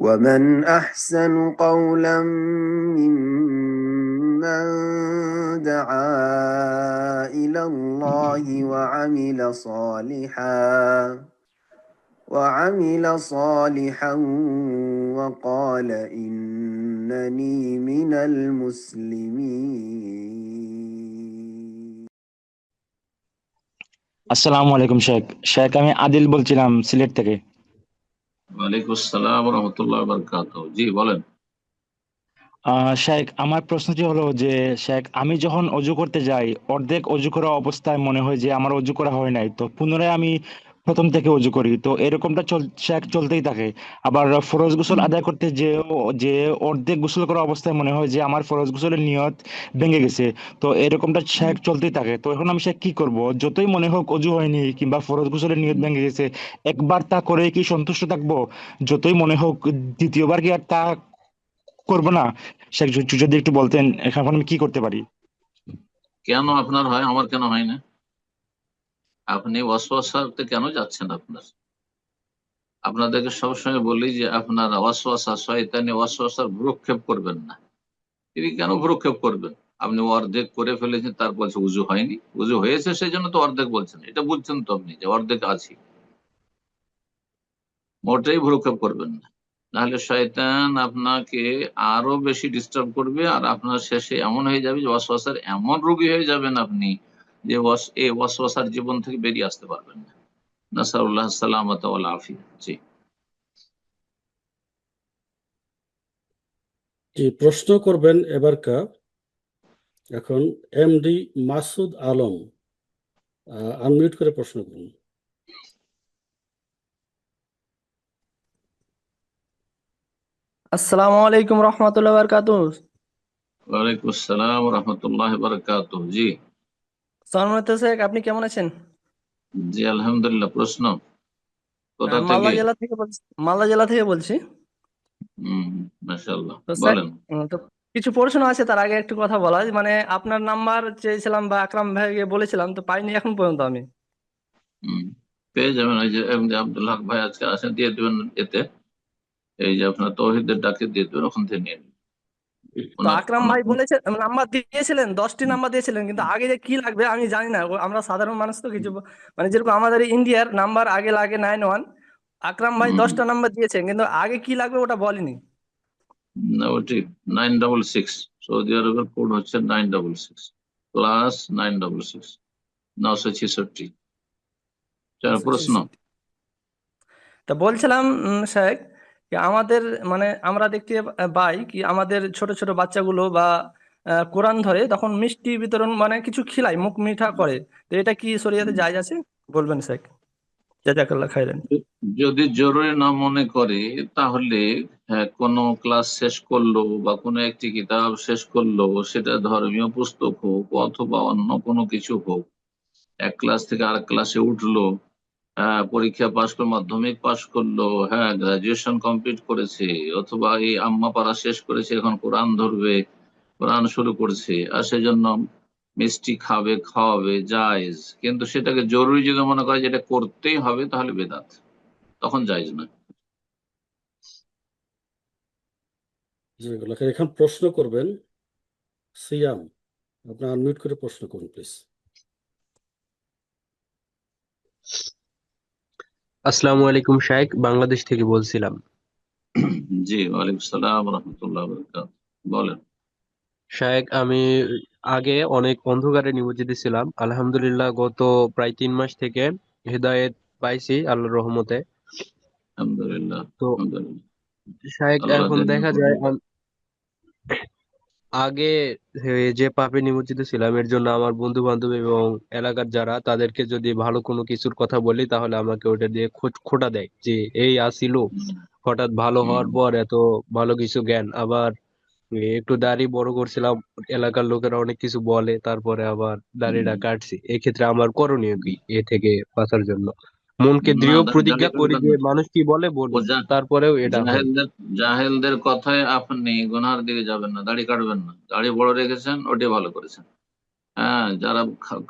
ومن أحسن قولا ممن دعا إلى الله وعمل صالحا وقال إنني من المسلمين. আসসালামু আলাইকুম শেখ আমি আদিল বলছিলাম সিলেট থেকে। ওয়ালাইকুম আসসালাম ওয়া রাহমাতুল্লাহি ওয়া বারাকাতুহু। জি বলেন। শেখ, আমার প্রশ্নটি হলো যে শেখ, আমি যখন অজু করতে যাই অর্ধেক অজু করা অবস্থায় মনে হয় যে আমার অজু করা হয় নাই, তো পুনরায় আমি প্রথম থেকে অজু করি, তো এরকমটা শেখ চলতেই থাকে। আবার ফরজ গোসল আদায় করতে যে অর্ধেক গোসল করা অবস্থায় মনে হয় যে আমার ফরজ গোসলের নিয়ত ভেঙে গেছে, তো এরকমটা শেখ চলতেই থাকে। তো এখন আমি শেখ কি করব? যতই মনে হোক অজু হয়নি কিংবা ফরজ গোসলের নিয়ত ভেঙে গেছে, একবার তা করে কি সন্তুষ্ট থাকবো? যতই মনে হোক দ্বিতীয়বার কি আর তা করবো না? শেখ, যদি একটু বলতেন এখন আমি কি করতে পারি? কেন আপনার হয়, আমার কেন হয় না? আপনি ওয়াসওয়াসাতে কেন যাচ্ছেন? আপনাদেরকে সবসময় বলি যে আপনারা ওয়াসওয়াসা, শয়তানি ওয়াসওয়াসার ভ্রুক্ষেপ করবেন না। তিনি কেন ভ্রুক্ষেপ করবেন? আপনি অর্ধেক করে ফেলেছেন, তার বলছে উজু হয়নি, উজু হয়েছে সেই জন্য তো অর্ধেক বলছেন। এটা বুঝছেন তো আপনি যে অর্ধেক আছি? মোটেই ভ্রুক্ষেপ করবেন না, নাহলে শয়তান আপনাকে আরো বেশি ডিস্টার্ব করবে, আর আপনার শেষে এমন হয়ে যাবে যে ওয়াসওয়াসার এমন রোগী হয়ে যাবেন আপনি যে এই ওয়াসওয়াসার জীবন থেকে বেরিয়ে আসতে পারবেন না। নাসারুল্লাহ সালামাত ওয়াল আফিয়া। জি জি, প্রশ্ন করবেন এবারকা এখন এমডি মাসুদ আলম। আনমিউট করে প্রশ্ন করুন। আসসালামু আলাইকুম রহমতুল্লাহ বারকাতুহ। ওয়ালাইকুম আসসালাম রহমতুল্লাহ বারাকাতুহ। জি সালামত শেখ, আপনি কেমন আছেন? জি আলহামদুলিল্লাহ। প্রশ্ন কোথা মালদা থেকে? জেলা থেকে বলছি। মালদা জেলা থেকে বলছি। মাশাআল্লাহ, তো স্যার, বলেন। তো কিছু প্রশ্ন আছে, তার আগে একটু কথা বলা, মানে আপনার নাম্বার চেয়েছিলাম বা আকরাম ভাইকে বলেছিলাম, তো পাইনি এখন পর্যন্ত আমি। পেয়ে যাবেন, ওই যে এমনি আব্দুল হক ভাই আজকে আসেন, দিয়ে দেবেন এতে, এই যে আপনার তৌহিদের ডাকে দিয়ে দেবেন, ওখান থেকে নিয়ে নেবেন। তো আকরাম ভাই বলেছে নাম্বার দিয়েছিলেন, 10টি নাম্বার দিয়েছিলেন, কিন্তু আগে যে কি লাগবে আমি জানি না। আমরা সাধারণ মানুষ তো কিছু, মানে যেরকম আমাদের ইন্ডিয়ার নাম্বার আগে লাগে 91, আকরাম ভাই 10টা নাম্বার দিয়েছেন, কিন্তু আগে কি লাগবে ওটা বলেনি। না, ওটি 966, সৌদি আরবের কোড হচ্ছে 966 প্লাস 966, 966। প্রশ্ন। তা বলছিলাম শেখ, কি আমাদের, মানে আমরা দেখতে পাই কি আমাদের ছোট ছোট বাচ্চাগুলো বা কোরআন ধরে তখন মিষ্টি বিতরণ, মানে কিছু খিলাই, মুখ মিঠা করে, তো এটা কি শরীয়তে জায়েজ আছে? বলবেন শেখ, জাযাকাল্লাহ খাইরান। যদি জরুরি না মনে করে তাহলে, হ্যাঁ, কোনো ক্লাস শেষ করলো বা কোনো একটি কিতাব শেষ করলো, সেটা ধর্মীয় পুস্তক হোক অথবা অন্য কোনো কিছু হোক, এক ক্লাস থেকে আরেক ক্লাসে উঠলো, হ্যাঁ, পরীক্ষা পাশ করলো, মাধ্যমিক পাশ করলো, হ্যাঁ, গ্রাজুয়েশন কমপ্লিট করেছে, অথবা এই আম্মা পাড়া শেষ করেছে, এখন কোরআন ধরবে, কোরআন শুরু করছে, আর সেজন্য মিষ্টি খাবে, খাওয়াবে, জায়েজ। কিন্তু সেটাকে জরুরি যদি মনে করে যেটা করতেই হবে, তাহলে বেদাত, তখন জায়েজ না। এখন প্রশ্ন করবেন সিয়াম। আপনি আনমিউট করে প্রশ্ন করুন প্লিজ। আসসালামু আলাইকুম শেখ, বাংলাদেশ থেকে বলছিলাম। জি ওয়ালাইকুম সালাম রহমতুল্লাহ বরকাত। বলেন। শেখ, আমি আগে অনেক অন্ধকারে নিমজ্জিত ছিলাম, আলহামদুলিল্লাহ গত প্রায় 3 মাস থেকে হেদায়েত পাইছি আল্লাহর রহমতে। আলহামদুলিল্লাহ। তো আলহামদুলিল্লাহ, শেখ, আল্লাহ এখন যেন দেখা যায় আগে যে পাপে নিমজ্জিত ছিলাম এর জন্য আমার বন্ধু বান্ধব এবং এলাকার যারা, তাদেরকে যদি ভালো কোনো কিছুর কথা বলি তাহলে আমাকে ওটা দিয়ে খোঁটা দেয় যে এই আসিল হঠাৎ ভালো হওয়ার পর এত ভালো কিছু জ্ঞান। আবার একটু দাড়ি বড় করছিলাম, এলাকার লোকেরা অনেক কিছু বলে, তারপরে আবার দাড়িটা কাটছি। এক্ষেত্রে আমার করণীয় কি এ থেকে বাঁচার জন্য? মনকে না, দৃঢ় দাড়ি প্রতিজ্ঞা করি কাটবেন যে না। মানুষ কি বলে ও বলুক, তারপরেও এটা হয়। জাহেলদের কথায় আপনি গুনহার দিকে যাবেন না, দাড়ি কাটবেন না। দাড়ি বড় রেখেছেন, ওটাই ভালো করেছেন। হ্যাঁ, যারা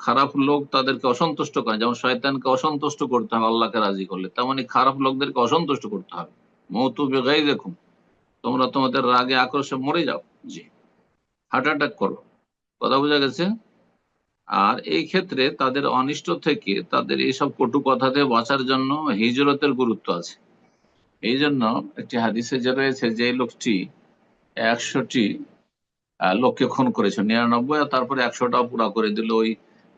খারাপ লোক তাদেরকে অসন্তুষ্ট করে, যেমন শয়তানকে অসন্তুষ্ট করতে হবে আল্লাহকে রাজি করলে, তেমনি খারাপ লোকদেরকে অসন্তুষ্ট করতে হবে। মওতু বিগাইযিকুম, তোমরা তোমাদের রাগে আক্রোশে মরে যাও, জি, হার্ট অ্যাটাক করো। কথা বোঝা গেছে? আর এই ক্ষেত্রে তাদের অনিষ্ট থেকে, তাদের এইসব কটু কথা থেকে বাঁচার জন্য হিজরতের গুরুত্ব আছে। এই জন্য একটি হাদিসে যে রয়েছে, যে লোকটি 100টি লোককে খুন করেছে, 99, আর তারপরে 100টা পুরা করে দিল, ওই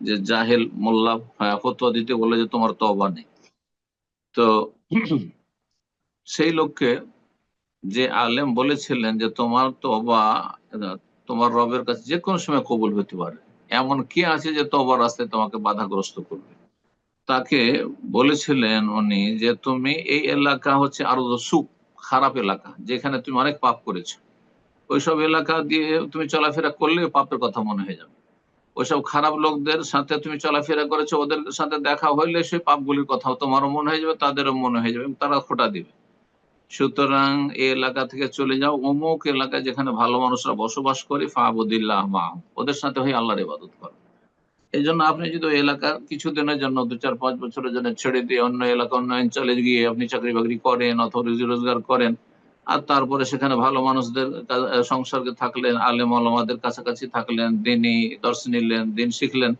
যে জাহেল মোল্লা ফতোয়া দিতে বলে যে তোমার তওবা নেই। তো সেই লোককে যে আলেম বলেছিলেন যে তোমার তওবা তোমার রবের কাছে যে কোনো সময় কবুল হতে পারে, এমন কি আছে যে তওবার রাস্তায় তোমাকে বাধাগ্রস্ত করবে? তাকে বলেছিলেন উনি যে তুমি এই এলাকা হচ্ছে আরো সুখ, খারাপ এলাকা, যেখানে তুমি অনেক পাপ করেছো, ওইসব এলাকা দিয়ে তুমি চলাফেরা করলে পাপের কথা মনে হয়ে যাবে। ওইসব খারাপ লোকদের সাথে তুমি চলাফেরা করেছো, ওদের সাথে দেখা হইলে সেই পাপগুলির কথা তোমারও মনে হয়ে যাবে, তাদেরও মনে হয়ে যাবে, এবং তারা খোঁটা দিবে। সুতরাং এই এলাকা থেকে চলে যাও অমুক এলাকায় যেখানে ভালো মানুষরা বসবাস করে, ফাবুদিল্লাহ মাহু, ওদের সাথে হয়ে আল্লাহর ইবাদত করো। এই জন্য আপনি যদি ওই এলাকা কিছুদিনের জন্য 2-4-5 বছরের জন্য ছেড়ে দিয়ে অন্য এলাকা, অন্য অঞ্চলে গিয়ে আপনি চাকরি বাকরি করেন অথবা রুজি রোজগার করেন, আর তারপরে সেখানে ভালো মানুষদের সংসর্গে থাকলেন, আলেম ওলামাদের কাছাকাছি থাকলেন, দিনই দর্শ নিলেন, দিন শিখলেন,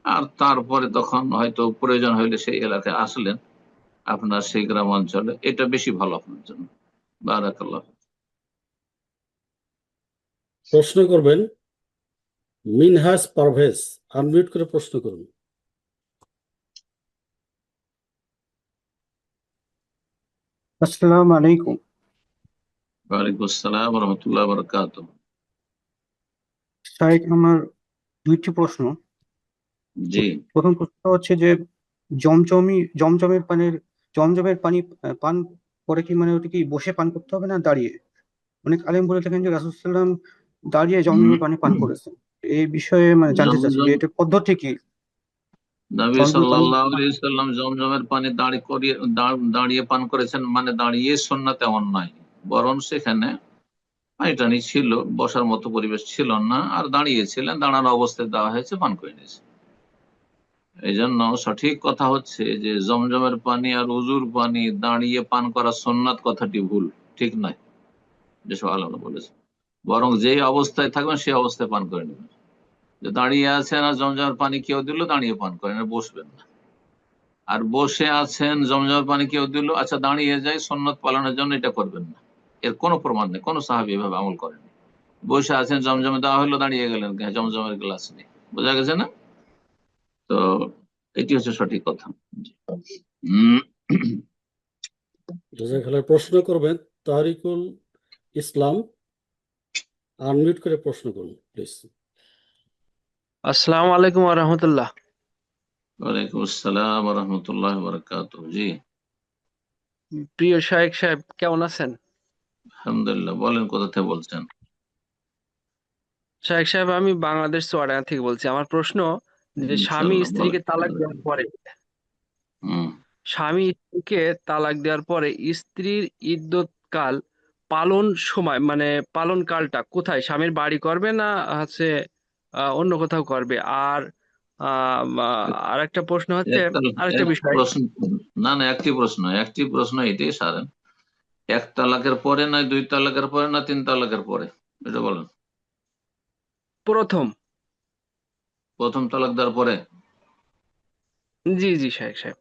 আর তারপরে তখন হয়তো প্রয়োজন হইলে সেই এলাকায় আসলেন, আপনার সেই গ্রাম অঞ্চলে, এটা বেশি ভালো আপনার জন্য। বারাকাল্লাহ। প্রশ্ন করবেন মিনহাজ পারভেজ, আনমিউট করে প্রশ্ন করুন। আসসালামু আলাইকুম। ওয়ালাইকুম আসসালাম রহমতুল্লাহ বারাকাত। শাইখ, আমার দুইটি প্রশ্ন। জি, প্রথম প্রশ্ন হচ্ছে যে জমজমের পানি পান করে কি, মানে ওটা কি বসে পান করতে হবে না দাঁড়িয়ে? অনেক আলেম বলে থাকেন যে রাসূল সাল্লাল্লাহু আলাইহি ওয়াসাল্লাম দাঁড়িয়ে জমজমের পানি পান করেছেন। এই বিষয়ে মানে জানতে চাচ্ছি যে জমজম, এটা পদ্ধতি কি? নবী জমজমের পানি সাল্লাল্লাহু আলাইহি সাল্লাম জমজমের পানি দাঁড়িয়ে পান করেছেন, মানে দাঁড়িয়ে সুন্নাত এমন নয়, বরং সেখানে পানি টানি ছিল, বসার মতো পরিবেশ ছিল না, আর দাঁড়িয়েছিলেন, দাঁড়ানো অবস্থায় দেওয়া হয়েছে, পান করে নিয়েছে। এই জন্য সঠিক কথা হচ্ছে যে জমজমের পানি আর উজুর পানি দাঁড়িয়ে পান করা সুন্নাত, কথাটি ভুল, ঠিক নয়, যেসব আলেমরা বলেছে। বরং যেই অবস্থায় থাকবেন সেই অবস্থায় পান করে নেবেন। যে দাঁড়িয়ে আছেন আর জমজমের পানি কেউ দিল, দাঁড়িয়ে পান করেন, আর বসবেন না। আর বসে আছেন, জমজমের পানি কেউ দিল, আচ্ছা দাঁড়িয়ে যাই সুন্নত পালনের জন্য, এটা করবেন না। এর কোনো প্রমাণ নেই, কোনো সাহাবী এভাবে আমল করেনি। বসে আছেন, জমজমে দেওয়া হলো, দাঁড়িয়ে গেলেন, জমজমের গ্লাস নেই, বোঝা গেছে না? তো এটি হচ্ছে সঠিক কথা। উম, জাযাকাল্লাহ। প্রশ্ন করবেন তারিকুল ইসলাম, আনমিউট করে প্রশ্ন করুন প্লিজ। আসসালামু আলাইকুম ওয়া রাহমাতুল্লাহ। ওয়ালাইকুম আসসালাম রহমতুল্লাহ বারাকাত। জি, প্রিয় শায়েখ সাহেব, কেমন আছেন? আলহামদুলিল্লাহ। বলেন, কোথা থেকে বলছেন? শায়েখ সাহেব, আমি বাংলাদেশ চুয়াডাঙ্গা থেকে বলছি। আমার প্রশ্ন যে স্বামী ইনশাআল্লাহ বলেন। স্ত্রীকে তালাক দেওয়ার পরে হুম। স্ত্রীর ইদ্যত কাল পালন সময়, মানে পালন কালটা কোথায়, স্বামীর বাড়ি করবে না হচ্ছে অন্য কোথাও করবে? আর আরেকটা প্রশ্ন হচ্ছে, আরেকটা এক বিষয়। প্রশ্ন, না না, একটি প্রশ্ন এটাই সারেন। 1 তালাকের পরে, না 2 তালাকের পরে, না 3 তালাকের পরে, এটা বলেন। প্রথম। প্রথম তালাক দেওয়ার পরে? জি জি শায়েখ সাহেব।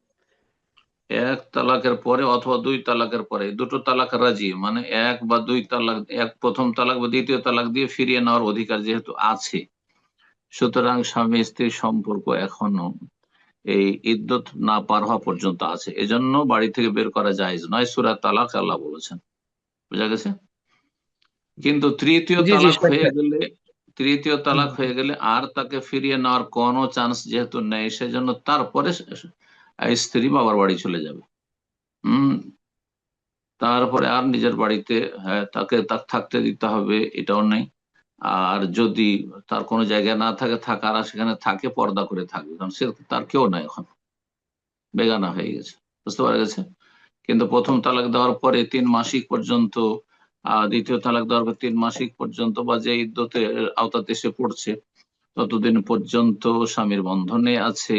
1 তালাকের পরে অথবা 2 তালাকের পরে, দুটো তালাক রাজি, মানে 1 বা 2 তালাক, প্রথম তালাক বা দ্বিতীয় তালাক দিয়ে ফিরিয়ে নেওয়ার অধিকার যেহেতু আছে, সুতরাং স্বামী স্ত্রীর সম্পর্ক এখনো এই ইদ্যত না পার হওয়া পর্যন্ত আছে, এজন্য বাড়ি থেকে বের করা জায়েজ নয়। সূরা তালাক আল্লাহ বলেছেন, বুঝা গেছে? কিন্তু তৃতীয় জি জি তালাক শায়েখ হয়ে সাহেব। গেলে, হুম। আর তাকে ফিরিয়ে নেওয়ার কোনো চান্স যেহেতু নেই, সেজন্য তারপরে স্ত্রী বাবার বাড়ি চলে যাবে। হম, তারপরে আর নিজের বাড়িতে, হ্যাঁ, তাকে থাকতে দিতে হবে এটাও নেই। আর যদি তার কোনো জায়গায় না থাকে থাকার, আর সেখানে থাকে, পর্দা করে থাকবে, কারণ সে তার কেউ নাই, এখন বেগানা হয়ে গেছে, বুঝতে পারা গেছে? কিন্তু প্রথম তালাক দেওয়ার পরে 3 মাসিক পর্যন্ত, দ্বিতীয় তালাক দেওয়ার পর 3 মাসিক পর্যন্ত, বা যে ইদ্যতের আওতাতে এসে পড়ছে, ততদিন পর্যন্ত স্বামীর বন্ধনে আছে,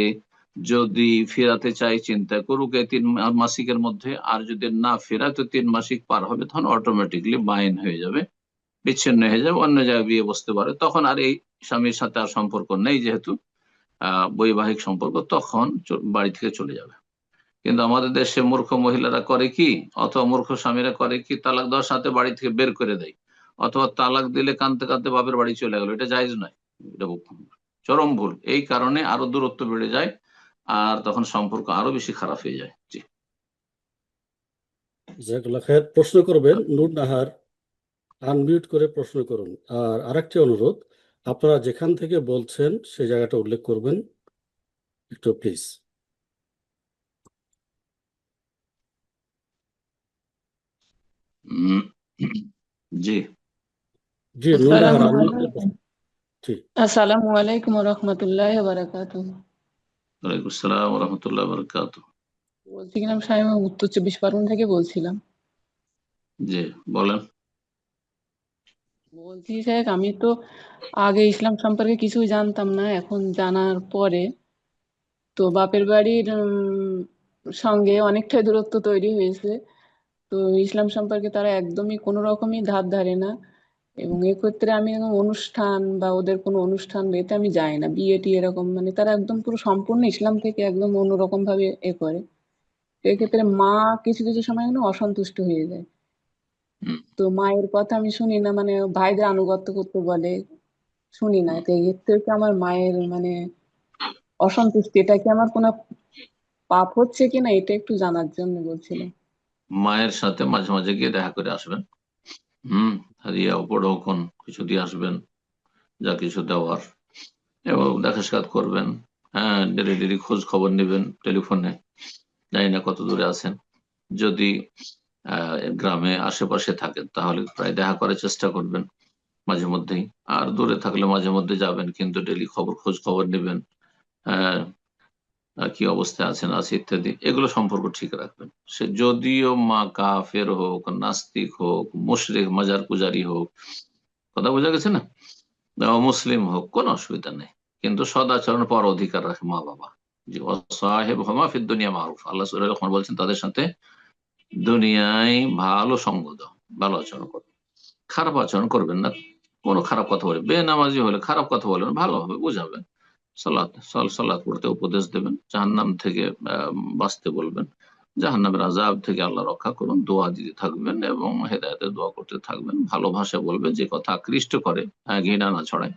যদি ফেরাতে চাই চিন্তা করুক এই 3 মাসিকের মধ্যে, আর যদি না ফেরায় তো 3 মাসিক পার হবে, তখন অটোমেটিকলি বাইন হয়ে যাবে, বিচ্ছিন্ন হয়ে যাবে, অন্য জায়গায় বিয়ে বসতে পারে, তখন আর এই স্বামীর সাথে আর সম্পর্ক নেই, যেহেতু বৈবাহিক সম্পর্ক, তখন বাড়ি থেকে চলে যাবে। কিন্তু আমাদের দেশে মূর্খ মহিলারা করে কি, অথবা মূর্খ স্বামীরা করে কি, তালাক দেওয়ার সাথে বাড়ি থেকে বের করে দেয়, অথবা তালাক দিলে কাঁদতে কাঁদতে বাপের বাড়ি চলে গেল। এটা জায়েজ নয়, এটা চরম ভুল। এই কারণে আরো দূরত্ব বেড়ে যায়, আর তখন সম্পর্ক আরো বেশি খারাপ হয়ে যায়। জি, জাযাকাল্লাহ খায়ের। প্রশ্ন করবেন নূর নাহার, আনমিউট করে প্রশ্ন করুন। আর আরেকটি অনুরোধ, আপনারা যেখান থেকে বলছেন সেই জায়গাটা উল্লেখ করবেন একটু প্লিজ। উম, জি, জি নূর নাহার, আসসালামু আনমিউট করে আলাইকুম। জি। আসসালামু আলাইকুম ওয়া রাহমাতুল্লাহি ওয়া বারাকাতুহু। ওয়ালাইকুম আসসালাম ওয়া রাহমাতুল্লাহি ওয়া বারাকাতুহু। বলছিলাম আমি উত্তর 24 পরগনা থেকে বলছিলাম। জি, বলেন। বলছি স্যার, আমি তো আগে ইসলাম সম্পর্কে কিছুই জানতাম না, এখন জানার পরে তো বাপের বাড়ির সঙ্গে অনেকটাই দূরত্ব তৈরি হয়েছে। তো ইসলাম সম্পর্কে তারা একদমই কোনো রকমই ধার ধারে না, এবং এক্ষেত্রে আমি কোনো অনুষ্ঠান বা ওদের কোনো অনুষ্ঠান এতে আমি যাই না, বিয়ে টিয়ে এরকম, মানে তারা একদম পুরো সম্পূর্ণ ইসলাম থেকে একদম অন্যরকম ভাবে করে। এক্ষেত্রে মা কিছু কিছু সময় অসন্তুষ্ট হয়ে যায়। হুম, তো মায়ের কথা আমি শুনি না, মানে ভাইদের আনুগত্য করতে বলে, শুনি না। হুম। তো এর থেকে আমার মায়ের মানে অসন্তুষ্টি, এটা কি আমার কোনো পাপ হচ্ছে কিনা এটা একটু জানার জন্য বলছিলাম। মায়ের সাথে মাঝে মাঝে গিয়ে দেখা করে আসবেন। হাদিয়া উপঢৌকন কিছু দিয়ে আসবেন, যা কিছু দেওয়ার, এবং দেখা সাক্ষাৎ করবেন। হ্যাঁ, ডেলি ডেলি খোঁজ খবর নেবেন টেলিফোনে, জানি না কত দূরে আছেন। যদি গ্রামে আশেপাশে থাকেন তাহলে প্রায় দেখা করার চেষ্টা করবেন মাঝে মধ্যেই, আর দূরে থাকলে মাঝে মধ্যে যাবেন, কিন্তু ডেলি খোঁজ খবর নেবেন। হ্যাঁ, কি অবস্থায় আছেন আছে ইত্যাদি, এগুলো সম্পর্ক ঠিক রাখবেন। সে যদিও মা কাফের হোক, নাস্তিক হোক, মুশরিক মাজার পূজারি হোক, কথা বোঝা গেছে না, মুসলিম হোক, কোনো অসুবিধা নেই, কিন্তু সদাচরণ পর অধিকার রাখে মা বাবা। জি, সাহেব হমা ফিদ দুনিয়া মারুফ, আল্লাহ সূরা লোকমান বলছেন তাদের সাথে দুনিয়ায় ভালো সঙ্গ দাও, ভালো আচরণ করো, খারাপ আচরণ করবেন না। কোনো খারাপ কথা বলে, বেনামাজি হলে খারাপ কথা বলবেন, ভালোভাবে বোঝাবেন, সালাত পড়তে উপদেশ দেবেন, জাহান্নাম থেকে বাঁচতে বলবেন, জাহান্নামের আযাব থেকে আল্লাহ রক্ষা করুন, দোয়া দিতে থাকবেন এবং হেদায়েতের দোয়া করতে থাকবেন। ভালো ভাষা বলবেন, যে কথা আকৃষ্ট করে, ঘৃণা না ছড়ায়।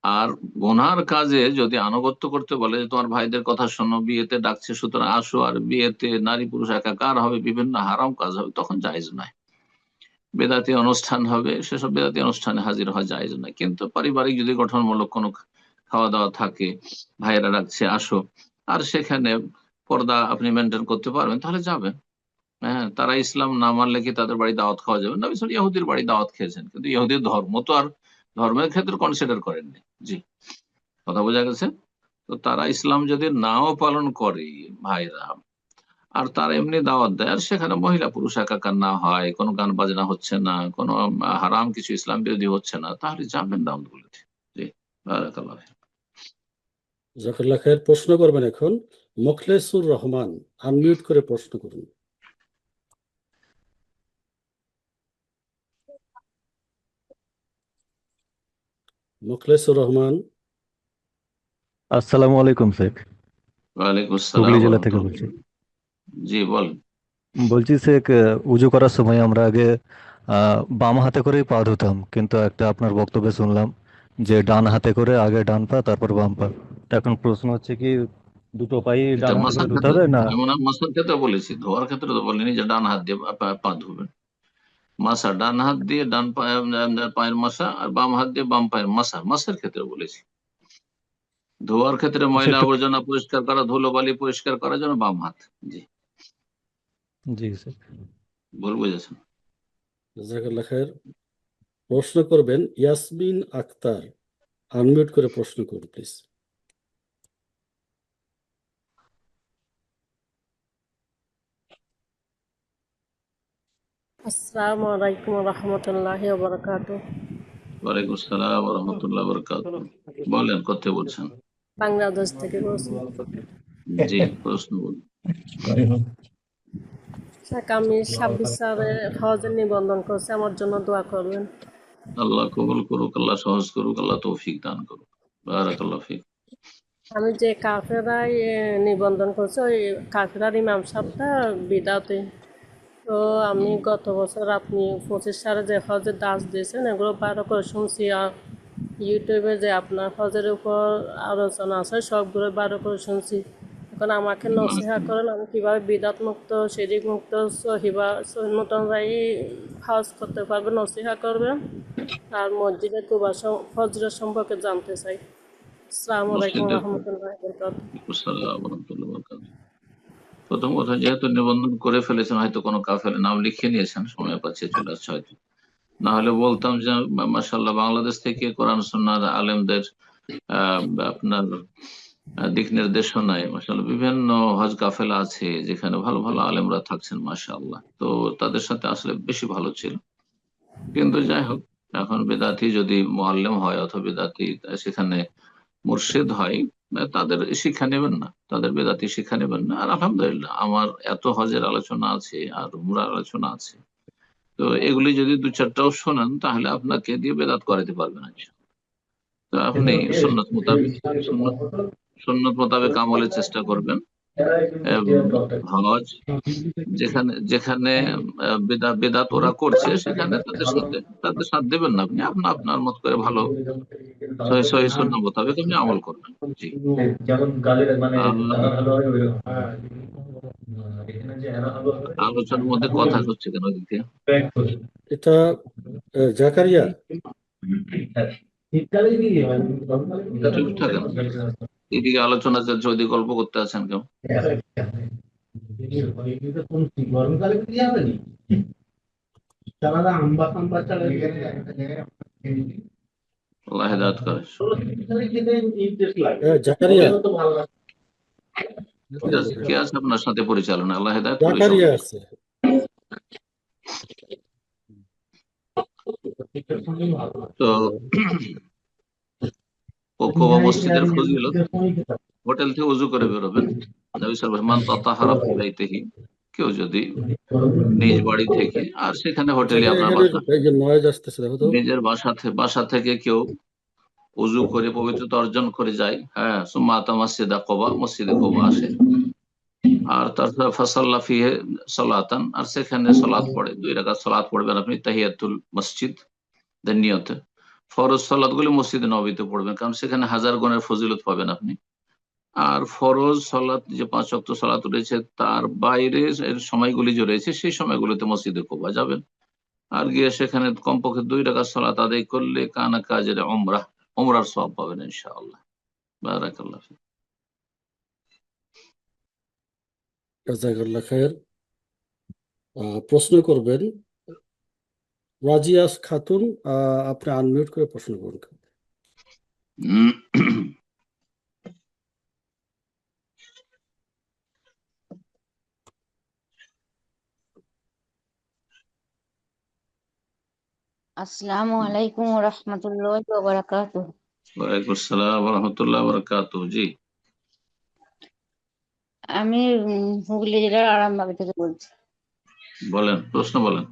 আর গুনার কাজে যদি আনুগত্য করতে বলে যে তোমার ভাইদের কথা শোনো, বিয়েতে ডাকছে সুতরাং আসো, আর বিয়েতে নারী পুরুষ একাকার হবে, বিভিন্ন হারাম কাজ হবে, তখন জায়েজ নয়। বেদাতি অনুষ্ঠান হবে, সেসব বেদাতি অনুষ্ঠানে হাজির হওয়া জায়েজ নয়। কিন্তু পারিবারিক যদি গঠনমূলক কোনো খাওয়া দাওয়া থাকে, ভাইয়েরা ডাকছে আসো, আর সেখানে পর্দা আপনি মেনটেন করতে পারবেন, তাহলে যাবেন। হ্যাঁ, তারা ইসলাম না মানলে কি তাদের বাড়ি দাওয়াত খাওয়া যাবে? নবী সাল্লাল্লাহু ইহুদির বাড়ি দাওয়াত খেয়েছেন, কিন্তু ইহুদির ধর্ম তো আর ধর্মের ক্ষেত্রে কনসিডার করেননি। জি, কথা বোঝা গেছে? তো তারা ইসলাম যদি নাও পালন করে ভাইরা, আর তারা এমনি দাওয়াত দেয়, আর সেখানে মহিলা পুরুষ একাকার না হয়, কোনো গান বাজনা হচ্ছে না, কোনো হারাম কিছু ইসলাম বিরোধী হচ্ছে না, তাহলে যাবেন দাওয়াত গুলোতে। জি, বারাকাল্লাহ ফিক। জাযাকাল্লাহ খায়ের। প্রশ্ন করবেন এখন মোখলেসুর রহমান, আনমিউট করে প্রশ্ন করুন। মোখলেসুর রহমান। আসসালামু আলাইকুম শেখ। ওয়ালাইকুম আসসালাম হুগলি ওয়া জেলা থেকে বলছি। রাহমাতুল্লাহ। জি, বলেন। বলছি শেখ, উজু করার সময় আমরা আগে বাম হাতে করেই পা ধুতাম, কিন্তু একটা আপনার বক্তব্যে শুনলাম যে ডান হাতে করে আগে ডান পা তারপর বাম পা। তা এখন প্রশ্ন হচ্ছে কি, দুটো পাই এটা ডান হাতে মাসার করে ধুতে ক্ষেত্রে, হবে না? আমি মনে হয় মাসার ক্ষেত্রে বলেছি, ধোয়ার ক্ষেত্রে তো বলিনি যে ডান হাত দিয়ে পা ধুবেন। মাসা ডান হাত দিয়ে ডান পায়ের মাসা, আর বাম হাত দিয়ে বাম পায়ের মাসা, মাসের ক্ষেত্রে বলেছি। ধোয়ার ক্ষেত্রে আচ্ছা, ময়লা একটু। আবর্জনা পরিষ্কার করা, ধুলোবালি পরিষ্কার করার জন্য বাম হাত। জি, জি শেখ। ভুল বুঝেছেন। জাযাকাল্লাহ খায়ের। প্রশ্ন করবেন ইয়াসমিন আক্তার, আনমিউট করে প্রশ্ন করুন প্লিজ। আসসালামু আলাইকুম ওয়া রাহমাতুল্লাহি ওয়া বারাকাতুহু। ওয়ালাইকুম আসসালাম ওয়া রাহমাতুল্লাহি ওয়া বারাকাতুহু। বলেন, কোথায় বলছেন? বাংলাদেশ থেকে বলছি। জি, প্রশ্ন বলুন। শেখ, আমি 26 সালে হজে নিবন্ধন করছি, আমার জন্য দোয়া করবেন। আল্লাহ কবুল করুক, আল্লাহ সহজ করুক, আল্লাহ তৌফিক দান করুক। বারাকাল্লাহ ফিক। আমি যে কাফেরায় নিবন্ধন করছি, ওই কাফেরার ইমাম সাহেবটা বিদাতে। তো আমি গত বছর আপনি 25 সালে যে হজের দাস দিয়েছেন, এগুলো 12 করে শুনছি। আর ইউটিউবে যে আপনার হজের উপর আলোচনা আছে, সবগুলো 12 করে শুনছি। এখন আমাকে নসিহা করেন, আমি কীভাবে বিদাত মুক্ত, শিরিক মুক্ত, সহিবা সুন্নত অনুযায়ী হজ করতে পারবো, নসিহা করবেন। আর মসজিদে কুবা ফজরের সম্পর্কে জানতে চাই। আসসালামু আলাইকুম মসজিদের রহমতুল্লাহি ওয়া বারাকাতুহু। আসসালামু আলাইকুম ওয়া রাহমাতুল্লাহি ওয়া বারাকাতুহু। প্রথম কথা, যেহেতু নিবন্ধন করে ফেলেছেন, হয়তো কোনো কাফের নাম লিখিয়ে নিয়েছেন, সময় পাচ্ছে চলে আসছে হয়তো। না হলে বলতাম যে মাশাআল্লাহ বাংলাদেশ থেকে কোরআন সুন্নাহর আলেমদের আপনার দিক নির্দেশনায় মাশাআল্লাহ বিভিন্ন হজ কাফেলা আছে, যেখানে ভালো ভালো আলেমরা থাকছেন মাশাআল্লাহ। তো তাদের সাথে আসলে বেশি ভালো ছিল। কিন্তু যাই হোক, এখন বেদাতি যদি মুআল্লিম হয় অথবা বেদাতি সেখানে মুর্শিদ হয়, তাদের শিক্ষা নেবেন না, তাদের বেদাতি শিক্ষা নেবেন না। আর আলহামদুলিল্লাহ আমার এত হজের আলোচনা আছে আর উমরার আলোচনা আছে, তো এগুলি যদি দু চারটাও শোনেন তাহলে আপনাকে দিয়ে বেদাত করাতে পারবেন না। তো আপনি সুন্নত মোতাবেক সুন্নত মোতাবেক আমলের চেষ্টা করবেন। হজ যেখানে যেখানে বেদাত ওরা করছে, সেখানে তাদের সাথ দেবেন না। আপনি আপনার মত করে ভালো সহি সহি সুন্নাহ মোতাবেক আপনি আমল করবেন। জি, আলোচনার মধ্যে কথা হচ্ছে কেন ওদিক থেকে? এটা জাকারিয়া। চুপ থাকেন, এদিকে আলোচনা চলছে, ওইদিকে গল্প করতে আছেন কেউ? আল্লাহ হেদায়েত করে। জাকারিয়া কে আছে আপনার সাথে পরিচালনা? আল্লাহ হেদায়েত করে জাকারিয়া সবাইকে। আছে। তো কোবা মসজিদের ফজিলত, হোটেল থেকে উজু করে বেরোবেন। নবী সাল্লাল্লাহু আলাইহি ওয়াসাল্লাম মান তাতাহারা ফি বাইতিহি, কেউ যদি নিজ বাড়ি থেকে, আর সেখানে হোটেলে আপনার বাসা, এই যে নয়েজ আসতেছে, দেখো তো। নিজের বাসা থেকে কেউ উজু করে পবিত্রতা অর্জন করে যায়, হ্যাঁ, সুম্মা আতা মসজিদা কোবা, মসজিদে কোবা আসে, আর তারপর ফাসাল্লা ফিহে সালাতান, আর সেখানে সালাত পড়ে, 2 রাকাত সালাত পড়বেন আপনি তাহিয়াতুল মসজিদ এর নিয়তে। ফরজ সালাতগুলি মসজিদে নববীতে পড়বেন, কারণ সেখানে হাজার গুণের ফজিলত পাবেন আপনি। আর ফরজ সালাত যে 5 ওয়াক্ত সালাত রয়েছে, তার বাইরে এর সময়গুলি যে রয়েছে, সেই সময়গুলোতে মসজিদে কোবা যাবেন। আর গিয়ে সেখানে কমপক্ষে 2 রাকাত সালাত আদায় করলে কানা কাজের উমরার সওয়াব পাবেন ইনশাআল্লাহ। বারাকাল্লাহ ফিক। জাযাকাল্লাহ খায়ের। প্রশ্ন করবেন রাজিয়া খাতুন। আপনি আনমিউট করে প্রশ্ন করুন। আসসালামু আলাইকুম ওয়া রাহমাতুল্লাহি ওয়া বারাকাতুহু। ওয়ালাইকুম আসসালাম ওয়া রাহমাতুল্লাহি ওয়া বারাকাতুহু। জি, আমি হুগলি জেলার আরামবাগ থেকে বলছি। বলেন, প্রশ্ন বলেন।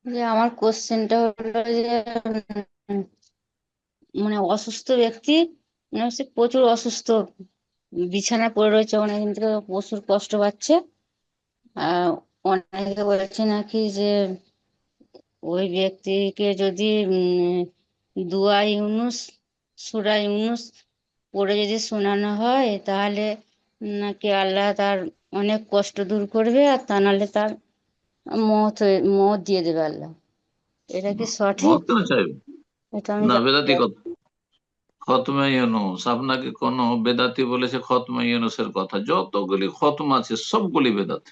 যে আমার কোশ্চেনটা হলো যে মানে অসুস্থ ব্যক্তি, মানে হচ্ছে প্রচুর অসুস্থ, বিছানায় পড়ে রয়েছে, অনেকদিন থেকে প্রচুর কষ্ট পাচ্ছে। অনেকে বলছে নাকি যে ওই ব্যক্তিকে যদি দুয়া ইউনুস, সূরা ইউনুস পড়ে যদি শোনানো হয়, তাহলে নাকি আল্লাহ তার অনেক কষ্ট দূর করবে, আর তা নাহলে তার মত দিয়ে দেবে আল্লাহ। এটা কি সঠিক? মত কেন চাইবে? এটা আমি না, বেদাতি কথা। খতমে ইউনুস, আপনাকে কোন বেদাতি বলেছে খতমে ইউনুসের কথা? যতগুলি খতম আছে সবগুলি বেদাত।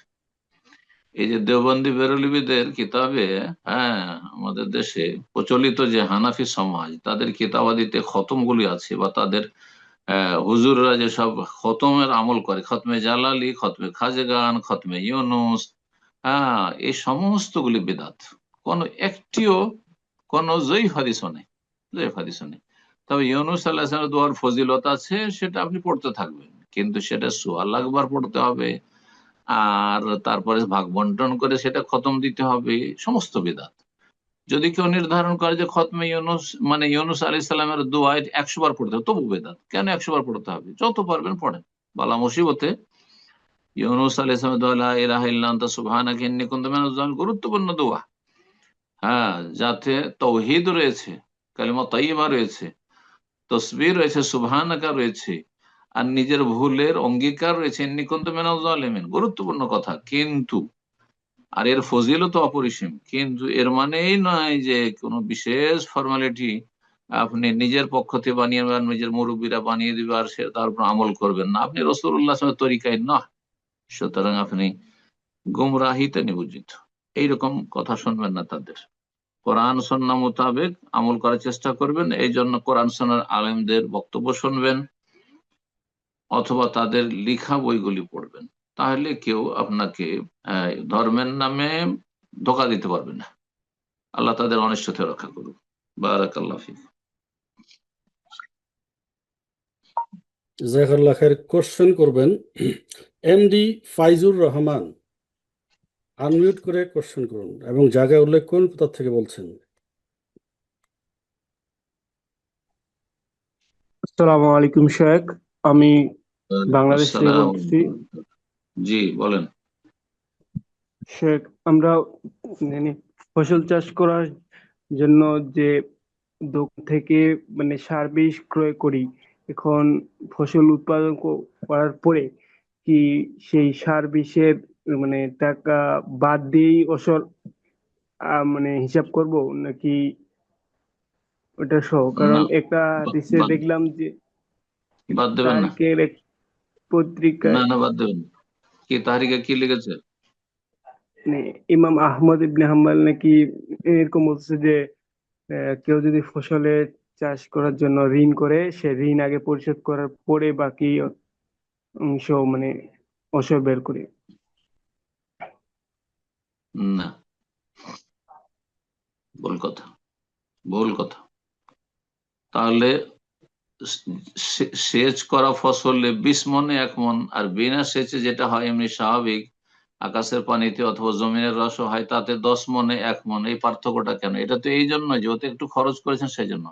এই যে দেওবন্দি বেরলভিদের কিতাবে, হ্যাঁ, আমাদের দেশে প্রচলিত যে হানাফি সমাজ, তাদের কিতাবাদিতে খতমগুলি আছে, বা তাদের হুজুররা যেসব খতমের আমল করে, খতমে জালালি, খতমে খাজগান, খতমে ইউনুস, হ্যাঁ, এই সমস্তগুলি বেদাত। কোন একটিও কোন জয়ীফ হাদিসও নেই, জয়ীফ হাদিসও নেই। তবে ইউনূস আলাইহিস সালামের দোয়ার ফজিলত আছে, সেটা আপনি পড়তে থাকবেন, কিন্তু সেটা সোয়া লাখবার পড়তে হবে, আর তারপরে ভাগ বন্টন করে সেটা খতম দিতে হবে, সমস্ত বিদআত। যদি কেউ নির্ধারণ করে যে খতমে ইউনূস মানে ইউনূস আলাইহিস সালামের দোয়া 100 বার পড়তে হবে, তবু বেদাত। কেন 100 বার পড়তে হবে? যত পারবেন পড়েন। বালা মুসিবতে ইউনূস আলাইহিস সালামের দোয়া লা ইলাহা ইল্লা আনতা সুবহানাকা ইন্নী কুনতু মিনাজ জালিমিন গুরুত্বপূর্ণ দোয়া। হ্যাঁ, যাতে তাওহীদ রয়েছে, কালিমা তাইয়্যিবা রয়েছে, তসবিহ রয়েছে, সুবহানাকা রয়েছে, আর নিজের ভুলের অঙ্গীকার রয়েছে, ইন্নী কুনতু মিনাজ জালিমিন, গুরুত্বপূর্ণ কথা। কিন্তু আর এর ফজিলত অপরিসীম, কিন্তু এর মানেই নয় যে কোনো বিশেষ ফর্মালিটি আপনি নিজের পক্ষ থেকে বানিয়ে নেবেন, নিজের মুরব্বীরা বানিয়ে দিবে আর সে তার উপর আমল করবেন না। আপনি রাসূলুল্লাহ সাল্লাল্লাহু আলাইহি ওয়াসাল্লামের তরিকায় না, সুতরাং আপনি গুমরাহিতে নিমজ্জিত। এইরকম কথা শুনবেন না তাদের। কোরআন সুন্নাহ মোতাবেক আমল করার চেষ্টা করবেন। এই জন্য কোরআন সুন্নাহর আলেমদের বক্তব্য শুনবেন অথবা তাদের লিখা বইগুলি পড়বেন। তাহলে কেউ আপনাকে ধর্মের নামে ধোঁকা দিতে পারবে না। আল্লাহ তাদের অনিষ্ট থেকে রক্ষা করুক। বারাকাল্লাহ ফিক। জাযাকাল্লাহ খায়ের। কোশ্চেন করবেন এমডি ফাইজুর রহমান। আনমিউট করে কোশ্চেন করুন এবং জায়গা উল্লেখ করুন কোথা থেকে বলছেন। আসসালামু আলাইকুম শেখ, আমি বাংলাদেশ থেকে আসসালাম। বলছি। জি বলেন। শেখ, আমরা মানে ফসল চাষ করার জন্য যে দোকান থেকে মানে সার বীজ ক্রয় করি, এখন ফসল উৎপাদন করার পরে কি সেই সার বীজের মানে টাকা বাদ দিয়েই ওসব মানে হিসাব করব, নাকি ওটা সহ? কারণ না, একটা হাদিসে বাদ দেখলাম যে বাদ দেবেন না। তারিখের এক পত্রিকায় না, বাদ দেবেন। কি তাহরিকে কি লিখেছে? মানে ইমাম আহমদ ইবনে হাম্বল নাকি এরকম বলছে যে কেউ যদি ফসলে চাষ করার জন্য ঋণ করে, সে ঋণ আগে পরিশোধ করার পরে বাকি অংশ মানে অংশ বের করে। না, ভুল কথা, ভুল কথা। তাহলে সেচ করা ফসলে 20 মনে 1 মন, আর বিনা সেচে যেটা হয় এমনি স্বাভাবিক আকাশের পানিতে অথবা জমিনের রস হয়, তাতে 10 মনে 1 মন। এই পার্থক্যটা কেন? এটা তো এই জন্য যে ওতে একটু খরচ করেছেন সেই জন্য।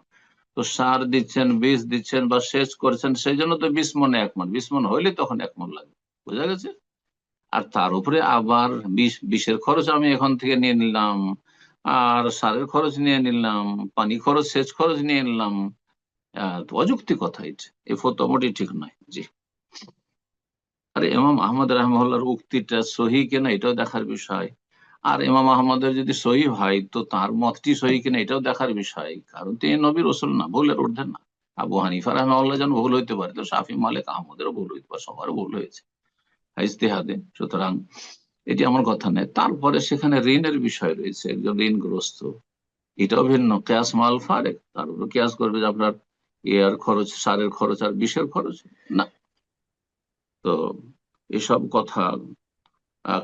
তো সার দিচ্ছেন, বীজ দিচ্ছেন বা সেচ করেছেন, সেই জন্য তো 20 মনে 1 মন। 20 মন হইলে তখন 1 মন লাগবে। বোঝা গেছে? আর তার উপরে আবার বিষের খরচ আমি এখান থেকে নিয়ে নিলাম, আর সারের খরচ নিয়ে নিলাম, পানি খরচ, সেচ খরচ নিয়ে নিলাম। তো অযুক্তি কথা এটা, এই ফতোয়া মোটেই ঠিক নয়। জি। আর ইমাম আহমদ রাহমাহুল্লাহর উক্তিটা সহি কিনা এটাও দেখার বিষয়। আর ইমাম আহমদের যদি সহি হয় তো তার মতটি সহি কিনা এটাও দেখার বিষয়, কারণ তিনি নবী রাসূল না, ভুলের ঊর্ধ্বে না। আবু হানিফা রাহমাহুল্লাহ যেন ভুল হইতে পারে, তো শাফি মালিক আহমদেরও ভুল হইতে পারে, সবারও ভুল হয়েছে ইজতিহাদে। সুতরাং এটি আমার কথা নেই। তারপরে সেখানে ঋণের বিষয় রয়েছে, একজন ঋণগ্রস্ত, এটাও ভিন্ন। কিয়াস মাল ফারেক, তার উপর কিয়াস করবে যে আপনার ইয়ার খরচ, সারের খরচ আর বিষের খরচ না। তো এসব কথা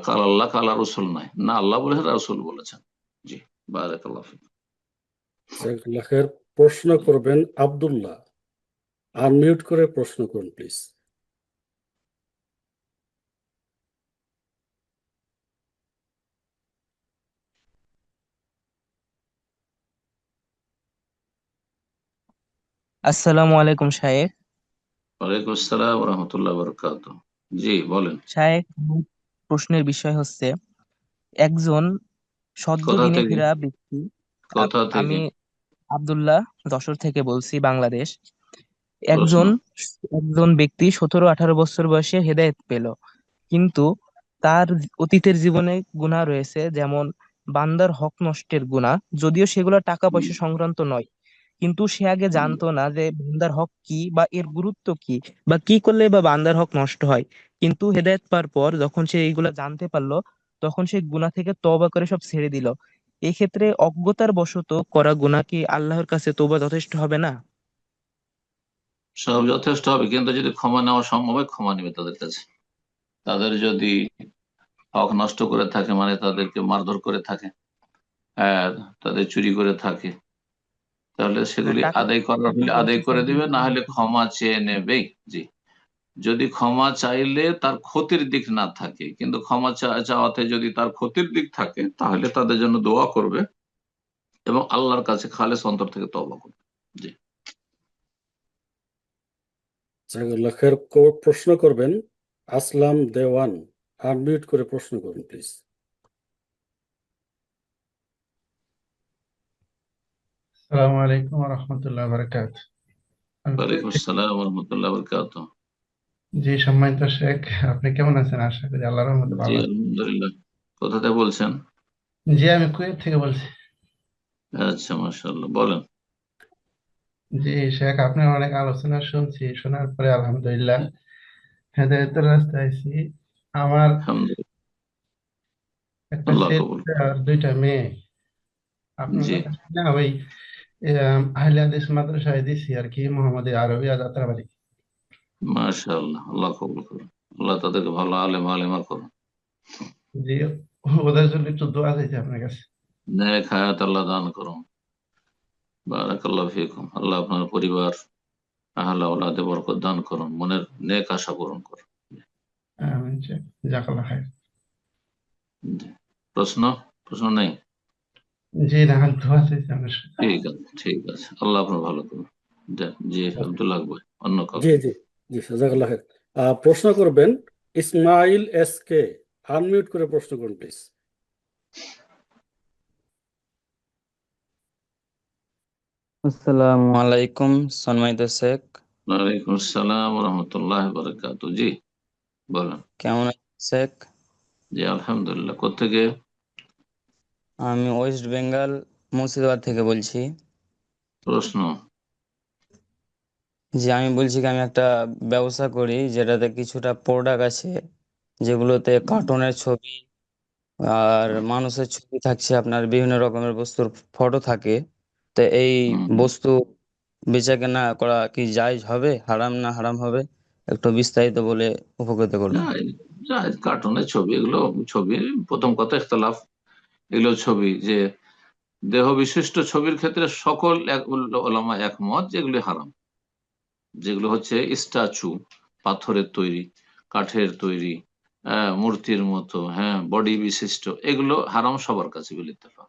কাল আল্লাহ কালা রসুল নয়, না আল্লাহ বলেছেন রাসূল বলেছেন। জি, বারাকাল্লাহ ফিক। জাযাকাল্লাহ খায়ের। প্রশ্ন করবেন আব্দুল্লাহ। আনমিউট করে প্রশ্ন করুন প্লিজ। আসসালামু আলাইকুম শায়েখ। ওয়ালাইকুম আসসালাম ওয়া রাহমাতুল্লাহি ওয়া বারাকাতুহু। জি বলেন। শায়েখ, প্রশ্নের বিষয় হচ্ছে, একজন সদ্য কোথা দিনে থেকে? ফেরা ব্যক্তি। কোথা থেকে? আমি আব্দুল্লাহ, যশোর থেকে বলছি, বাংলাদেশ। প্রশ্ন। একজন একজন ব্যক্তি 17-18 বছর বয়সে হেদায়েত পেল, কিন্তু তার অতীতের জীবনে গুনাহ রয়েছে, যেমন বান্দার হক নষ্টের গুনাহ। যদিও সেগুলো টাকা পয়সা সংক্রান্ত নয়, কিন্তু সে আগে জানতো না যে বান্দার হক কি বা এর গুরুত্ব কি, বা কি করলে বা বান্দার হক নষ্ট হয়। কিন্তু হেদায়েত পাওয়ার পর যখন সে এইগুলা জানতে পারলো, তখন সে গুনাহ থেকে তওবা করে সব ছেড়ে দিল। এই ক্ষেত্রে অজ্ঞতার বশত করা গুনাহ কি আল্লাহর কাছে তওবা যথেষ্ট হবে না? সব যথেষ্ট হবে, কিন্তু যদি ক্ষমা নেওয়া সম্ভব হয় ক্ষমা নেবে তাদের কাছে। তাদের যদি হক নষ্ট করে থাকে, মানে তাদেরকে মারধর করে থাকে, হ্যাঁ, তাদের চুরি করে থাকে, তাহলে সেগুলি টাকা আদায় করার হলে বলতে আদায় করে স্যার দিবে, না হলে ক্ষমা চেয়ে নেবেই। জি, যদি ক্ষমা চাইলে তার ক্ষতির দিক না থাকে, কিন্তু ক্ষমা চাওয়াতে যদি তার ক্ষতির দিক থাকে তাহলে তাদের জন্য দোয়া করবে এবং আল্লাহর কাছে খালেস অন্তর থেকে তওবা করবে। জি, জাজাকাল্লাহ খায়ের। প্রশ্ন করবেন আসলাম দেওয়ান, আনমিউট করে প্রশ্ন করুন প্লিজ। আসসালামু আলাইকুম ওয়া রাহমাতুল্লাহি ওয়া বারাকাতুহু। আমি কুয়েত ওয়ালাইকুম থেকে। আসসালাম ওয়া রাহমাতুল্লাহি ওয়া বারাকাতুহু। জি, সম্মানিত শেখ, আপনি কেমন আছেন? আশা করি আল্লাহর রহমতে জি ভালো আছেন। আলহামদুলিল্লাহ। কোথা থেকে বলছেন? জি, আমি কুয়েত থেকে বলছি। আচ্ছা, মাশাআল্লাহ, বলেন। জি শেখ, আপনার অনেক আলোচনা শুনছি, শোনার পরে আলহামদুলিল্লাহ হেদায়েতের রাস্তায় আছি। আমার আলহামদুলিল্লাহ, একটা আল্লাহ ছেলে কবুল। আর দুইটা মেয়ে। আপনার জি, কথা শুনে ওই আহলে হাদিস মাদ্রাসায় দিছি আর কি, মোহাম্মদী আরবিয়া যাত্রাবাড়ি। মাশাআল্লাহ, আল্লাহ কবুল করুন। আল্লাহ তাদেরকে ভালো আলেমা করুন। জি, ওদের জন্য একটু দোয়া চাইছি আপনার কাছে। নেক হায়াত আল্লাহ দান করুন। বারাকাল্লাহু ফিকুম। আল্লাহ আপনার পরিবার, আহলে আওলাদে বরকত দান করুন, মনের নেক আশা পূরণ করুন। আমিন শেখ, জাযাকাল্লাহ খাইর। জি। প্রশ্ন প্রশ্ন নেই? জি না, দোয়া চাইছি আপনার সাথে। ঠিক আছে, ঠিক আছে, আল্লাহ আপনার ভালো করুন। জি, আব্দুল্লাহ ভাই, অন্য কাউ? জি জি জি, জাজাকাল্লাহ খায়ের। প্রশ্ন করবেন ইসমাইল এস কে, আনমিউট করে প্রশ্ন করুন প্লিজ। আসসালামু আলাইকুম সম্মানিত শেখ, ওয়ালাইকুম আসসালাম ওয়া রাহমাতুল্লাহি ওয়া বারাকাতুহু। জি, বলেন। কেমন আছেন শেখ? জি আলহামদুলিল্লাহ। কোত্থেকে? আমি ওয়েস্ট বেঙ্গল মুর্শিদাবাদ থেকে বলছি। প্রশ্ন। যে আমি বলছি কি আমি একটা ব্যবসা করি যেটাতে কিছুটা প্রোডাক্ট আছে যেগুলোতে কার্টুনের ছবি আর মানুষের ছবি থাকছে, আপনার বিভিন্ন রকমের বস্তুর ফটো থাকে। তো এই বস্তু বেচা কেনা করা কি জায়েজ হবে, হারাম না হারাম হবে? একটু বিস্তারিত বলে উপকৃত করবেন। কার্টুনের ছবি, এগুলো ছবি, প্রথম কথা ইখতিলাফ। এগুলো ছবি যে দেহ বিশিষ্ট ছবির ক্ষেত্রে সকল ওলামা একমত যেগুলি হারাম। যেগুলো হচ্ছে স্ট্যাচু, পাথরের তৈরি, কাঠের তৈরি, মূর্তির মতো, হ্যাঁ, বডি বিশিষ্ট, এগুলো হারাম সবার কাছে বলে ইত্তেফাক।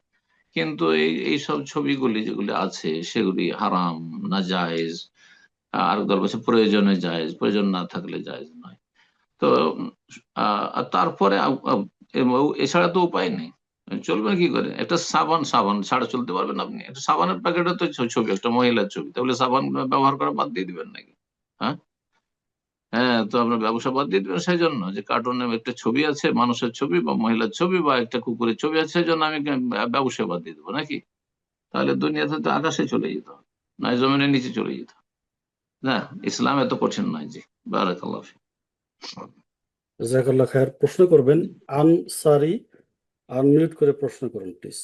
কিন্তু এইসব ছবিগুলি যেগুলি আছে সেগুলি হারাম, না জায়েজ। আর দল বলছে প্রয়োজনে জায়েজ, প্রয়োজন না থাকলে জায়েজ নয়। তো আর তারপরে এছাড়া তো উপায় নেই। চলবে কি করে? একটা সাবান, সাবান ছাড়া চলতে পারবেন আপনি? একটা সাবানের প্যাকেটে তো ছবি, একটা মহিলার ছবি, তাহলে সাবান ব্যবহার করা বাদ দিয়ে দিবেন নাকি? হ্যাঁ, হ্যাঁ, তো আপনার ব্যবসা বাদ দিয়ে দিবেন সেই জন্য যে কার্টুনে একটা ছবি আছে, মানুষের ছবি বা মহিলার ছবি বা একটা কুকুরের ছবি আছে, সেই জন্য আমি ব্যবসা বাদ দিয়ে দেবো নাকি? তাহলে দুনিয়াতে তো আকাশে চলে যেত, নয় জমিনের নিচে চলে যেত। না, ইসলাম এত কঠিন নয়। জি, বারাকাল্লাহ ফিক। জাজাকাল্লাহ খায়ের। প্রশ্ন করবেন আনসারি, আনমিউট করে প্রশ্ন করুন প্লিজ।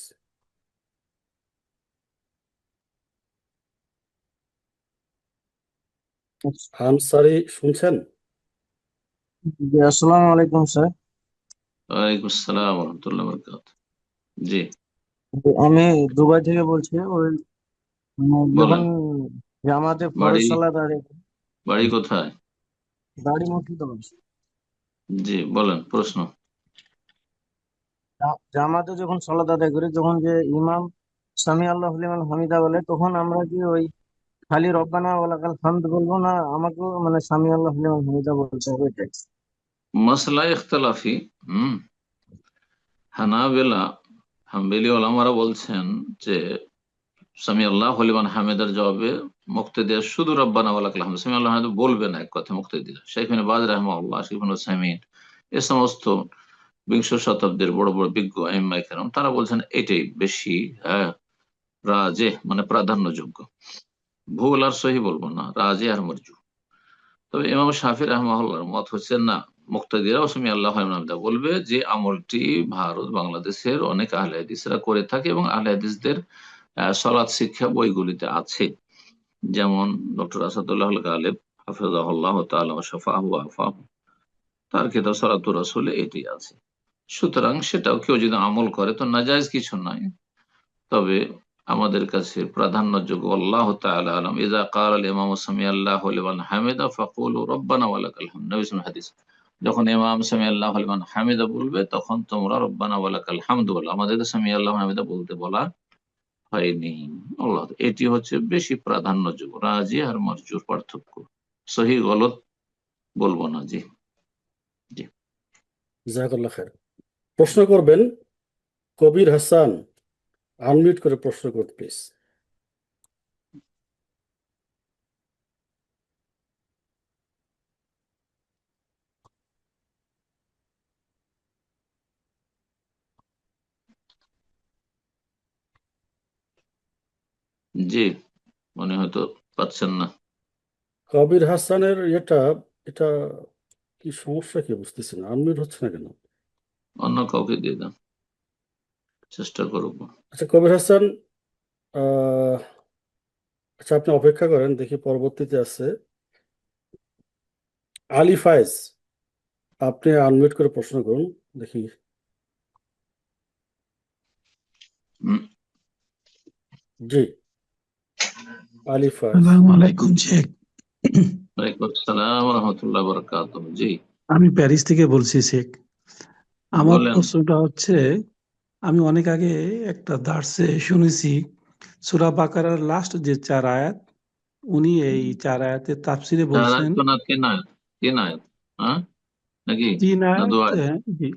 আনসারি শুনছেন? জি, আসসালামু আলাইকুম স্যার। ওয়ালাইকুম আসসালাম ওয়া রাহমাতুল্লাহি ওয়া বারাকাতুহু। জি, আমি দুবাই থেকে বলছি। ওই যখন বলেন। জামাতে ফরজ বাড়ি সালাত আদায় করি, বাড়ি কোথায়? দাড়ি মুর্শিদাবাদ। জি, বলেন প্রশ্ন। জামাতে যখন সালাত আদায় করি, তখন যে ইমাম সামি আল্লাহু লিমান হামিদা বলে, তখন আমরা কি ওই খালি রব্বানা ওয়া লাকাল হামদ বলবো, না আমাকেও মানে সামি আল্লাহু লিমান হামিদা বলতে হবে? এটাই। মাসলা ইখতিলাফি। হানাবেলা, হাম্বলি ওলামারা বলছেন যে সামি আল্লাহ লিমান হামিদার জবাবে মুক্তাদিয়া শুধু রব্বানা ওয়া লাকাল হামদ, সামি আল্লাহু হামিদ বলবে না, এক কথা মুক্তাদিয়া। শাইখ ইবনে বাজ রাহিমাহুল্লাহ, শাইখ ইবনে উসাইমিন, এ সমস্ত বিংশ শতাব্দীর বড় বড় বিজ্ঞ আইম্মায়ে কেরাম তারা বলছেন এটাই বেশি রাজে, মানে প্রাধান্যযোগ্য। ভুল আর সহি বলবো না, রাজে আর মরজু। তবে ইমাম শাফি রাহমাহুল্লাহর মত হচ্ছে না, মুক্তাদিরা সামি আল্লাহ হামিদা বলবে, যে আমলটি ভারত বাংলাদেশের অনেক আহলে হাদিসরা করে থাকে এবং আহলে হাদিসদের সালাত শিক্ষা বইগুলিতে আছে। যেমন ডক্টর আসাদুল্লাহ আল গালেব হাফিজাহুল্লাহ তাআলা ওয়া শাফাহু ওয়া আফাহু, তার কিতাব সালাতুর রাসূলে এটি আছে। সুতরাং সেটাও কেউ যদি আমল করে তো নাজায়েজ কিছু নয়। তবে আমাদের কাছে প্রাধান্যযোগ্য। আল্লাহ তাআলা আলাম। ইযা ক্বালা আল ইমামু সামিআল্লাহু লিমান হামিদা ফাকুলু রব্বানা ওয়া লাকাল হামদ। নবী সাল্লাল্লাহু আলাইহি হাদিস, যখন ইমাম সামিআল্লাহু লিমান হামিদা বলবে তখন তোমরা রব্বানা ওয়া লাকাল হামদ বলো। আমাদের সামিআল্লাহু হামিদা বলতে বলা হয়নি। আল্লাহ, এটি হচ্ছে বেশি প্রাধান্যযোগ্য। রাজি আর মারজুর পার্থক্য, সহি গলত বলবো না। জি জি। জাযাকাল্লাহ খায়ের। প্রশ্ন করবেন কবির হাসান, আনমিউট করে প্রশ্ন করুন প্লিজ। জি, মনে হয়তো পাচ্ছেন না। কবির হাসানের এটা এটা কি সমস্যা, কি বুঝতেছি না, আনমিউট হচ্ছে না কেন? অন্য কাউকে দিয়ে দাও, চেষ্টা করবো। আচ্ছা কবির হাসান, আচ্ছা আপনি অপেক্ষা করেন, দেখি পরবর্তীতে আছে আলী ফায়েজ, আপনি আনমিউট করে প্রশ্ন করুন দেখি। জি, আলী ফায়েজ। আসসালামু আলাইকুম শেখ। ওয়ালাইকুম আসসালাম ওয়া রাহমাতুল্লাহি ওয়া বারাকাতুহু। জি, আমি প্যারিস থেকে বলছি শেখ। আমার বলেন। প্রশ্নটা হচ্ছে, আমি অনেক আগে একটা দার্সে শুনেছি সূরা বাকারার লাস্ট যে 4 আয়াত, উনি এই 4 আয়াতের তাফসিরে বলছেন, তিন আয়াত, তিন আয়াত, হ্যাঁ নাকি 3 না দু আয়াত, আয়াত? জি,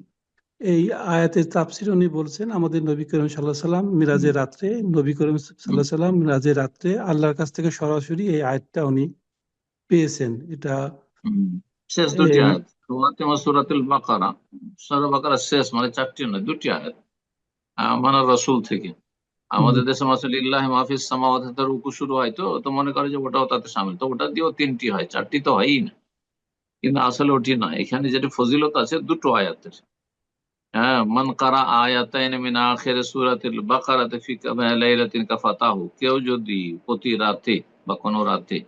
এই আয়াতের তাফসিরে উনি বলছেন আমাদের নবী করিম সাল্লাল্লাহু আলাইহি সাল্লাম মিরাজের রাত্রে, নবী করিম সাল্লাল্লাহু আলাইহি সাল্লাম মিরাজের রাত্রে আল্লাহর কাছ থেকে সরাসরি এই আয়াতটা উনি পেয়েছেন। এটা শেষ দুটি এই আয়াত সূরাতুল বাকারা, সূরা বাকারার শেষ, মানে 4টি নয়, 2টি আয়াত মানে রাসূল থেকে। আমাদের দেশে মাসাল ইল্লাহি মা ফিস সামাওয়াতি, তার রুকু শুরু হয়, তো মনে করে যে ওটাও তাতে শামিল, তো ওটা দিয়েও 3টি হয়, 4টি তো হয়ই না। কিন্তু আসলে ওটি নয়, এখানে যেটা ফজিলত আছে দুটো আয়াতের। হ্যাঁ, মান কারা আয়াতাইন মিন আখির সূরাতিল বাকারাতি ফি লাইলাতিন কাফাতাহু, কেউ যদি প্রতি রাতে বা কোন রাতে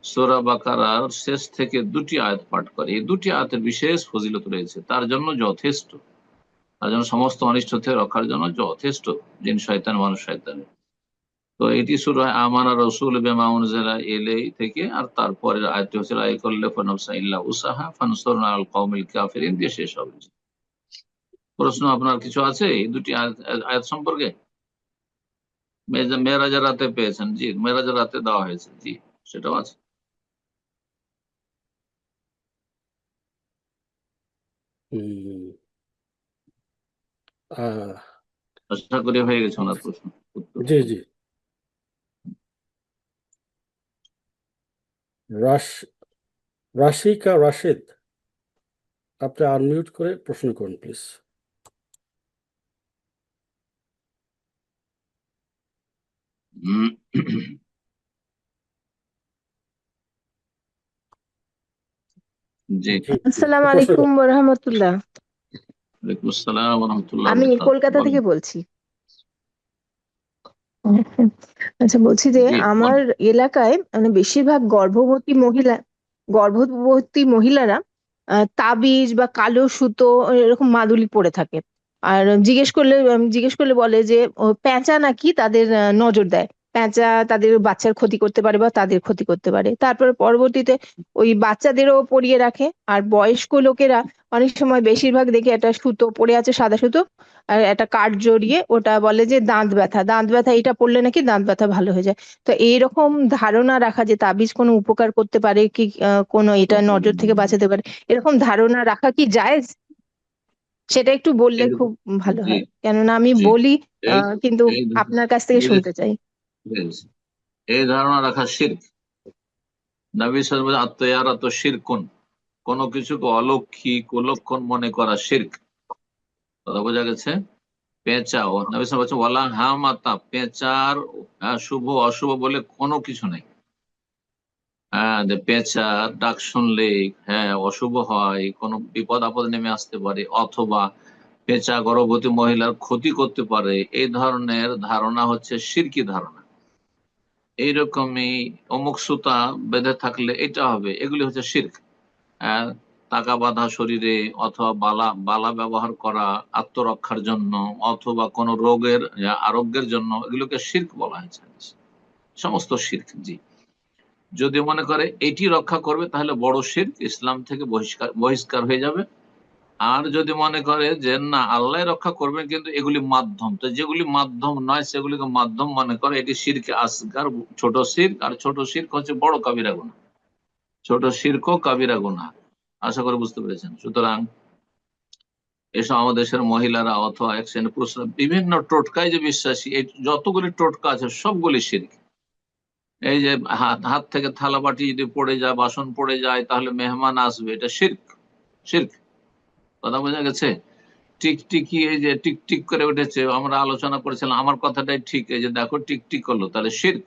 সূরা বাকারার শেষ থেকে 2টি আয়াত পাঠ করে, এই 2টি আয়াতের বিশেষ ফজিলত রয়েছে, তার জন্য যথেষ্ট, তার জন্য সমস্ত অনিষ্ট থেকে রক্ষার জন্য যথেষ্ট, জিন শয়তান মানুষ শয়তানের। তো এটি শুরু হয় আমানা রাসূল বিমা উনজিলা ইলাইহি থেকে, আর তারপরের আয়াতটি হচ্ছে লা ইয়াকাল্লিফু নাফসান ইল্লা উসাহা ফানসুরনা আল কওমিল কাফিরিন দিয়ে শেষ হবে। প্রশ্ন আপনার কিছু আছে এই 2টি আয়াত সম্পর্কে? মেরাজের রাতে পেয়েছেন? জি, মেরাজের রাতে দেওয়া হয়েছে। জি, সেটাও আছে। আশা করি হয়ে গেছে ওনার প্রশ্ন। জি জি। রাশিকা রাশেদ, আপনি আনমিউট করে প্রশ্ন করুন প্লিজ। জি, আসসালামু আলাইকুম ওয়া রাহমাতুল্লাহ। ওয়ালাইকুম আসসালাম ওয়া রাহমাতুল্লাহি ওয়া আমি বারাকাতুহু। কলকাতা থেকে বলছি। আচ্ছা, বলছি যে আমার এলাকায় মানে বেশিরভাগ গর্ভবতী মহিলারা তাবিজ বা কালো সুতো এরকম মাদুলি পরে থাকে। আর জিজ্ঞেস করলে বলে যে পেঁচা নাকি তাদের নজর দেয়, পেঁচা তাদের বাচ্চার ক্ষতি করতে পারে বা তাদের ক্ষতি করতে পারে। তারপরে পরবর্তীতে ওই বাচ্চাদেরও পরিয়ে রাখে। আর বয়স্ক লোকেরা অনেক সময়, বেশিরভাগ দেখি একটা সুতো পড়ে আছে, সাদা সুতো, আর একটা কাঠ জড়িয়ে, ওটা বলে যে দাঁত ব্যথা এটা পড়লে নাকি দাঁত ব্যথা ভালো হয়ে যায়। তো এইরকম ধারণা রাখা যে তাবিজ কোনো উপকার করতে পারে কি, কোনো এটা নজর থেকে বাঁচাতে পারে, এরকম ধারণা রাখা কি জায়েজ? সেটা একটু বললে খুব ভালো হয়, কেননা আমি বলি কিন্তু আপনার কাছ থেকে শুনতে চাই। এই ধারণা রাখা শিরক। নবী সাল্লাল্লাহু আলাইহি ওয়াসাল্লাম আত-তায়ারাত শিরকুন, কোনো কিছুকে অলৌকিক কুলক্ষণ মনে করা শিরক। কথা বোঝা গেছে? পেঁচা, ও নবী সাল্লাল্লাহু আলাইহি ওয়াসাল্লাম বলেছেন ওয়ালা হামাতা, পেঁচার শুভ অশুভ বলে কোনো কিছু নেই। হ্যাঁ, যে পেঁচা ডাক শুনলে হ্যাঁ অশুভ হয়, কোনো বিপদ আপদ নেমে আসতে পারে, অথবা পেঁচা গর্ভবতী মহিলার ক্ষতি করতে পারে, এই ধরনের ধারণা হচ্ছে শিরকি ধারণা। এইরকমই অমুক সুতা বেঁধে থাকলে এটা হবে, এগুলি হচ্ছে শিরক। টাকা বাঁধা শরীরে, অথবা বালা বালা ব্যবহার করা আত্মরক্ষার জন্য, অথবা কোনো রোগের আরোগ্যের জন্য, এগুলোকে শিরক বলা হয়েছে। সমস্ত শিরক। জি, যদি মনে করে এটি রক্ষা করবে তাহলে বড় শিরক, ইসলাম থেকে বহিষ্কার হয়ে যাবে। আর যদি মনে করে যে না আল্লাহ রক্ষা করবেন কিন্তু এগুলি মাধ্যম, তো যেগুলি মাধ্যম নয় সেগুলিকে মাধ্যম মনে করে, এটি শিরকে আসগার, ছোট শিরক। আর ছোট শিরক হচ্ছে বড় কাবিরা গুনাহ। ছোট শিরক ও কাবিরা গুনাহ। আশা করি বুঝতে পেরেছেন। সুতরাং এসব আমাদের দেশের মহিলারা অথবা এক শ্রেণীর পুরুষরা বিভিন্ন টোটকায় যে বিশ্বাসী, এই যতগুলি টোটকা আছে সবগুলি শিরক। এই যে হাত থেকে থালা বাটি যদি পড়ে যায়, বাসন পড়ে যায়, তাহলে মেহমান আসবে, এটা শিরক। শিরক, কথা বোঝা গেছে? টিকটিকি, এই যে টিকটিক করে উঠেছে, আমরা আলোচনা করেছিলাম, আমার কথাটাই ঠিক, এই যে দেখো টিকটিক করলো, তাহলে শিরক।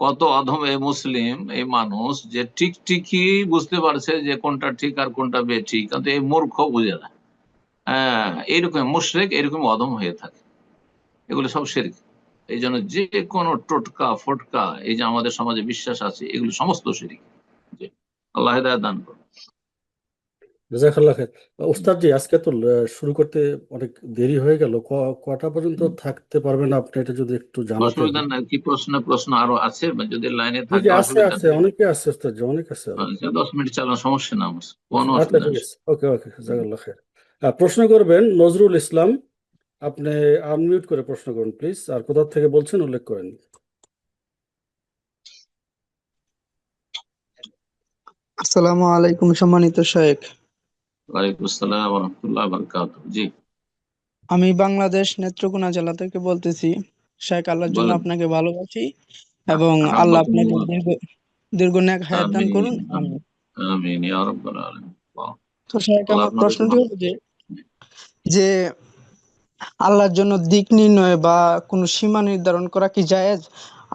কত অধম এই মুসলিম, এই মানুষ যে টিকটিকি বুঝতে পারছে যে কোনটা ঠিক আর কোনটা বেঠিক, কিন্তু এই মূর্খ বুঝে না। হ্যাঁ, এইরকম মুশরিক, এরকম অধম হয়ে থাকে। এগুলো সব শিরক। এই জন্য যে কোনো টোটকা ফটকা, এই যে আমাদের সমাজে বিশ্বাস আছে, এগুলো সমস্ত শিরক। জি, আল্লাহ হিদায়াত দান করুন। জাজাকাল্লাহ খায়ের। ওস্তাদ জি, আজকে তো শুরু করতে অনেক দেরি হয়ে গেল। কটা পর্যন্ত থাকতে পারবেন আপনি, এটা যদি একটু জানাতেন। অসুবিধা নাই, কি প্রশ্ন আরো আছে? যদি লাইনে জি থাকে জি, আছে অসুবিধা আছে, নেই। অনেকে আছে ওস্তাদ জি, অনেক আছে আরো। আচ্ছা, 10 মিনিট চালানো সমস্যা না আমার, কোনো আচ্ছা অসুবিধা ঠিক নেই। আছে, ওকে ওকে, জাজাকাল্লাহ খায়ের। প্রশ্ন করবেন নজরুল ইসলাম, আপনি আনমিউট করে প্রশ্ন করুন প্লিজ, আর কোথা থেকে বলছেন উল্লেখ করেন। আসসালামু আলাইকুম সম্মানিত শেখ। ওয়ালাইকুম আসসালাম ওয়া রাহমাতুল্লাহি ওয়া বারাকাতুহু। জি, আমি বাংলাদেশ নেত্রকোনা জেলা থেকে বলতেছি। শেখ, আল্লাহর জন্য বলেন। আপনাকে ভালোবাসি এবং আল্লাহ আপনাকে দীর্ঘ নেক হায়াত দান করুন। আমিন। আমিন ইয়া রাব্বাল আলামিন। বাহ, তো শেখ, আল্লাহ আমার আপনাদেরকে প্রশ্নটি ভালো। হলো যে আল্লাহর জন্য দিক নির্ণয় বা কোনো সীমা নির্ধারণ করা কি জায়েজ?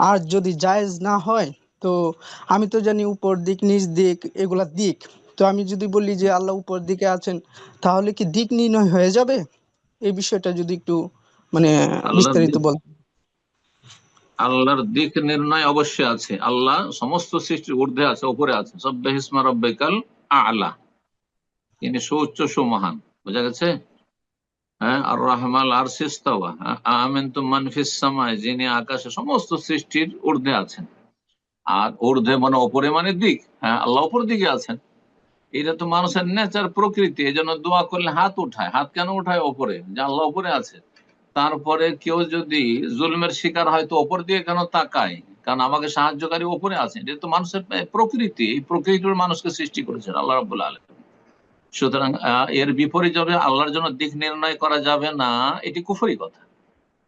আর যদি জায়েজ না হয়, তো আমি তো জানি উপর দিক নিচ দিক এগুলা দিক, তো আমি যদি বলি যে আল্লাহ উপর দিকে আছেন, তাহলে কি দিক নির্ণয় হয়ে যাবে? এই বিষয়টা যদি একটু মানে আল্লাহর বিস্তারিত দিক, বল। আল্লাহর দিক নির্ণয় অবশ্যই আছে। আল্লাহ সমস্ত সৃষ্টির ঊর্ধ্বে আছে, উপরে আছে। সাব্বিহিসমা রাব্বিকাল আ'লা, তিনি সুউচ্চ সুমহান। বোঝা গেছে? হ্যাঁ, আর রহমাল আরশি ইস্তাওয়া, আ'আমিনতুম মান ফিস সামায়, যিনি আকাশে সমস্ত সৃষ্টির ঊর্ধ্বে আছেন। আর ঊর্ধ্বে মানে ওপরে, মানে দিক। হ্যাঁ, আল্লাহ উপর দিকে আছেন। এটা তো মানুষের নেচার, প্রকৃতি। এই জন্য দোয়া করলে হাত উঠায়। হাত কেন উঠায়? ওপরে, যে আল্লাহ উপরে আছে। তারপরে কেউ যদি জুলমের শিকার হয়, তো ওপর দিয়ে কেন তাকায়? কারণ আমাকে সাহায্যকারী ওপরে আছে। এটা তো মানুষের প্রকৃতি। এই প্রকৃতির মানুষকে সৃষ্টি করেছেন আল্লাহ রাব্বুল আলামিন। সুতরাং এর বিপরীত যাবে, আল্লাহর জন্য দিক নির্ণয় করা যাবে না, এটি কুফরি কথা।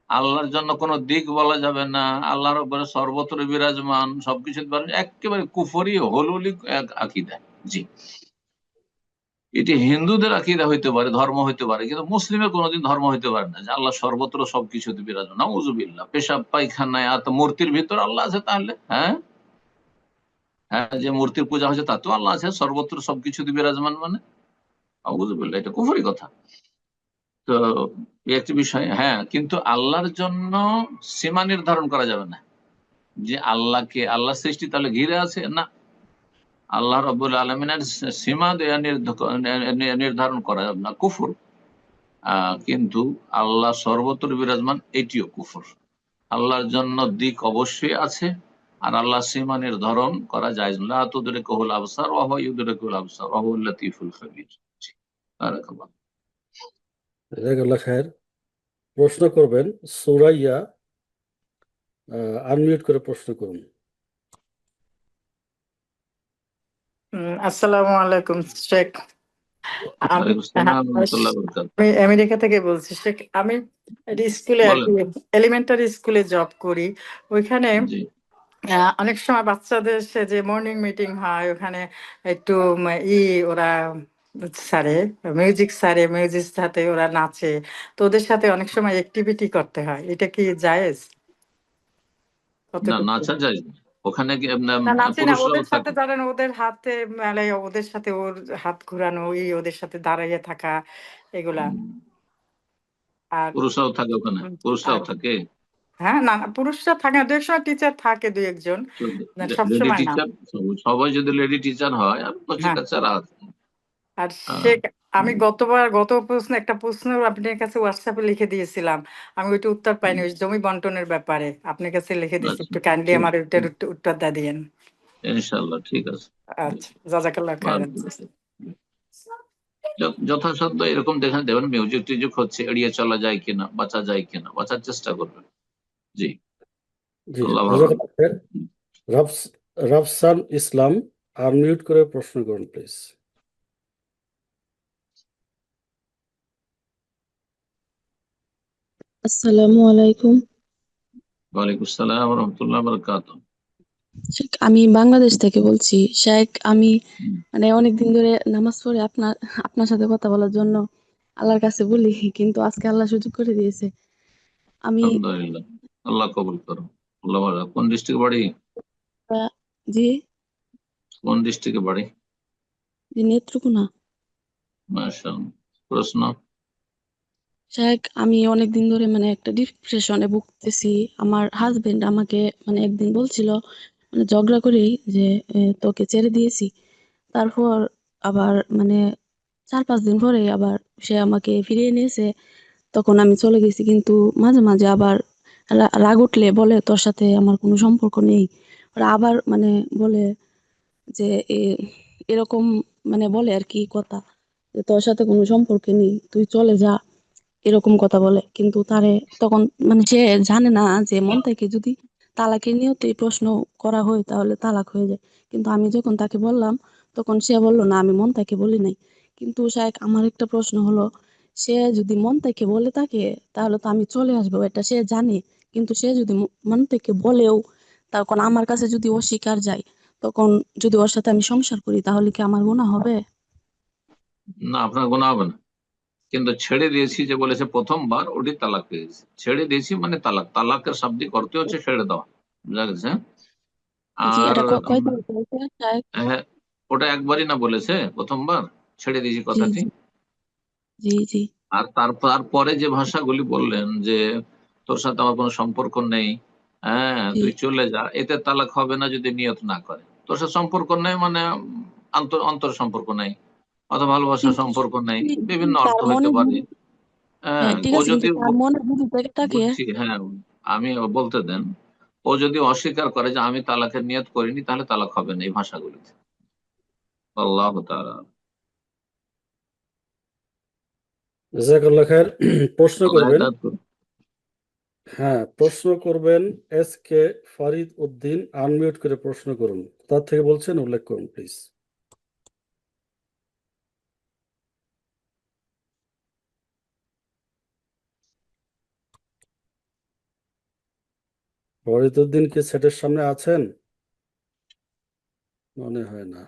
আল্লাহর জন্য কোনো দিক বলা যাবে না, আল্লাহ রাব্বুল সর্বত্র বিরাজমান, সবকিছু একেবারে কুফরি হলুলি এক আকীদা। জি, এটি হিন্দুদের আকীদা হইতে পারে, ধর্ম হইতে পারে, কিন্তু মুসলিমের কোনোদিন ধর্ম হইতে পারে না যে আল্লাহ সর্বত্র সবকিছুতে বিরাজমান। নাউযুবিল্লাহ। পেশাব পায়খানায় মূর্তির ভিতর আল্লাহ আছে, তাহলে হ্যাঁ হ্যাঁ, যে মূর্তির পূজা হচ্ছে তাতেও আল্লাহ আছে, সর্বত্র সবকিছুতে বিরাজমান, মানে নাউযুবিল্লাহ, এটা কুফরি কথা। তো এই একটি বিষয়। হ্যাঁ, কিন্তু আল্লাহর জন্য সীমা নির্ধারণ করা যাবে না, যে আল্লাহকে, আল্লাহ সৃষ্টি তাহলে ঘিরে আছে, না। আল্লাহ রাব্বুল আলামিনের সীমা দেয়া নির্ধারণ করা যাবে না, কুফর। কিন্তু আল্লাহ সর্বত্র বিরাজমান, এটিও কুফর। আল্লাহর জন্য দিক অবশ্যই আছে, আর আল্লাহ সীমা নির্ধারণ করা যায় না। লা তুদরিকুহুল আবসার ওয়া হুয়া ইউদরিকুল আবসার ওয়া হুয়াল লাতীফুল খাবীর। বারাকাল্লাহ। জাজাকাল্লাহ খায়ের। প্রশ্ন করবেন সুরাইয়া, আনমিউট করে প্রশ্ন করুন। আসসালামু আলাইকুম শেখ। আমি ওয়ালাইকুম আসসালাম ওয়া রাহমাতুল্লাহি ওয়া বারাকাতুহু। আমি আমেরিকা থেকে বলছি শেখ। আমি স্কুলে আর কি, বলেন। এলিমেন্টারি স্কুলে জব করি। ওইখানে জি, অনেক সময় বাচ্চাদের সে যে মর্নিং মিটিং হয়, ওখানে একটু ওরা স্যারে মিউজিক স্যারে মিউজিক সাথে ওরা নাচে, তো ওদের সাথে অনেক সময় অ্যাক্টিভিটি করতে হয়। এটা কি জায়েজ? না, কতটুকু? নাচা যায় না। ওখানে কি না, নাচি না, পুরুষরাও ওদের সাথে থাকে? দাঁড়ানো, ওদের হাতে মেলে, ওদের সাথে ওর হাত ঘুরানো, ওদের সাথে দাঁড়িয়ে থাকা, এগুলা। আর পুরুষরাও থাকে ওখানে? পুরুষরাও আর থাকে? হ্যাঁ, না না, পুরুষরা থাকে না, দু এক সময় টিচার থাকে, দুই একজন, সব লেডি সময় না। টিচার, সবাই যদি লেডি টিচার হয়, আর হ্যাঁ, বাচ্চারা আছে। আর শেখ, আমি গত প্রশ্ন একটা প্রশ্ন আপনার কাছে হোয়াটসঅ্যাপে লিখে দিয়েছিলাম, আমি ওইটা উত্তর পাইনি, ওই জমি বন্টনের ব্যাপারে আপনার কাছে লিখে দিয়েছি, আচ্ছা একটু কাইন্ডলি ঠিক আমার ওইটার উত্তরটা দিয়েন। ইনশাল্লাহ ঠিক আছে। আচ্ছা, জাজাকাল্লাহ খাইরান। যথাসাধ্য এরকম দেখেন দেবেন মিউজিক টিউজিক হচ্ছে, এড়িয়ে চলা যায় কিনা, বাঁচা যায় কিনা, বাঁচার চেষ্টা করবেন। জি জি আল্লাহ ভালো রাখুন। জাজাকাল্লাহ খায়ের। রাফসান ইসলাম, আনমিউট করে প্রশ্ন করুন প্লিজ। আসসালামু আলাইকুম। ওয়ালাইকুম আসসালাম রহমতুল্লাহ বারাকাতুহু। শেখ, আমি বাংলাদেশ থেকে বলছি। শেখ, আমি মানে অনেকদিন ধরে নামাজ পড়ে আপনার আপনার সাথে কথা বলার জন্য আল্লাহর কাছে বলি, কিন্তু আজকে আল্লাহ সুযোগ করে দিয়েছে। আমি আলহামদুলিল্লাহ, আল্লাহ কবুল করো। আল্লাহ ভালো রাখুন। কোন ডিস্ট্রিক্টে বাড়ি? জি কোন ডিস্ট্রিক্টে বাড়ি? জি নেত্রকোনা। মাশাআল্লাহ। প্রশ্ন? শেখ, আমি অনেকদিন ধরে মানে একটা ডিপ্রেশনে ভুগতেছি। আমার হাজবেন্ড আমাকে মানে একদিন বলছিল, মানে ঝগড়া করেই, যে তোকে ছেড়ে দিয়েছি। তারপর আবার মানে 4-5 দিন পরে আবার সে আমাকে ফিরিয়ে নিয়েছে। তখন আমি চলে গেছি, কিন্তু মাঝে মাঝে আবার রাগ উঠলে বলে তোর সাথে আমার কোনো সম্পর্ক নেই। ওরা আবার মানে বলে যে এরকম, মানে বলে আর কি কথা, যে তোর সাথে কোনো সম্পর্ক নেই, তুই চলে যা, এরকম কথা বলে। কিন্তু তারে তখন মানে সে জানে না যে মন থেকে যদি তালাকের নিয়তে প্রশ্ন করা হয় তাহলে তালাক হয়ে যায়। কিন্তু আমি যখন তাকে বললাম, তখন সে বলল না, আমি মন থেকে বলি নাই। কিন্তু শায়েখ, আমার একটা প্রশ্ন হলো, সে যদি মন থেকে বলে থাকে তাহলে তো আমি চলে আসবো, এটা সে জানে। কিন্তু সে যদি মন থেকে বলেও, তখন আমার কাছে যদি অস্বীকার যায়, তখন যদি ওর সাথে আমি সংসার করি, তাহলে কি আমার গুনাহ হবে? না, আপনার গুনাহ হবে না, কিন্তু ছেড়ে দিয়েছি যে বলেছে প্রথমবার, ওটি তালাক হয়ে গেছে। ছেড়ে দিয়েছি মানে তালাক, তালাকের শাব্দিক অর্থ হচ্ছে ছেড়ে দেওয়া, বুঝা গেছে? জি, আর এটা কয়বার বলতে শায়েখ? হ্যাঁ, ওটা একবারই না বলেছে, প্রথমবার ছেড়ে দিয়েছি জি কথাটি। জি জি জি আর তারপরে যে ভাষাগুলি বললেন যে তোর সাথে আমার কোনো সম্পর্ক নেই, হ্যাঁ জি তুই চলে যা, এতে তালাক হবে না যদি নিয়ত না করে। তোর সাথে সম্পর্ক নেই মানে অন্তর অন্তর সম্পর্ক নেই, অথবা ভালোবাসার কিন্তু সম্পর্ক নেই, যদি বিভিন্ন অর্থ তার হইতে মনে পারে। যদি, হ্যাঁ হ্যাঁ ঠিক ও আছে, যদি কিন্তু তার মনে যদি থেকে থাকে। বুঝছি, হ্যাঁ আমি বলতে দেন, ও যদি অস্বীকার করে যে আমি তালাকের নিয়ত করিনি, তাহলে তালাক হবে না এই ভাষাগুলিতে। আল্লাহ তাআলা জাজাকাল্লাহ খায়ের। প্রশ্ন আল্লাহ করবেন, হেদায়েত করুন। হ্যাঁ প্রশ্ন করবেন S K Farid Uddin, unmute করে প্রশ্ন করুন। তার থেকে বলছেন উল্লেখ করুন প্লিজ। ফরিদ উদ্দিন কি সেটের সামনে আছেন? মনে হয় না।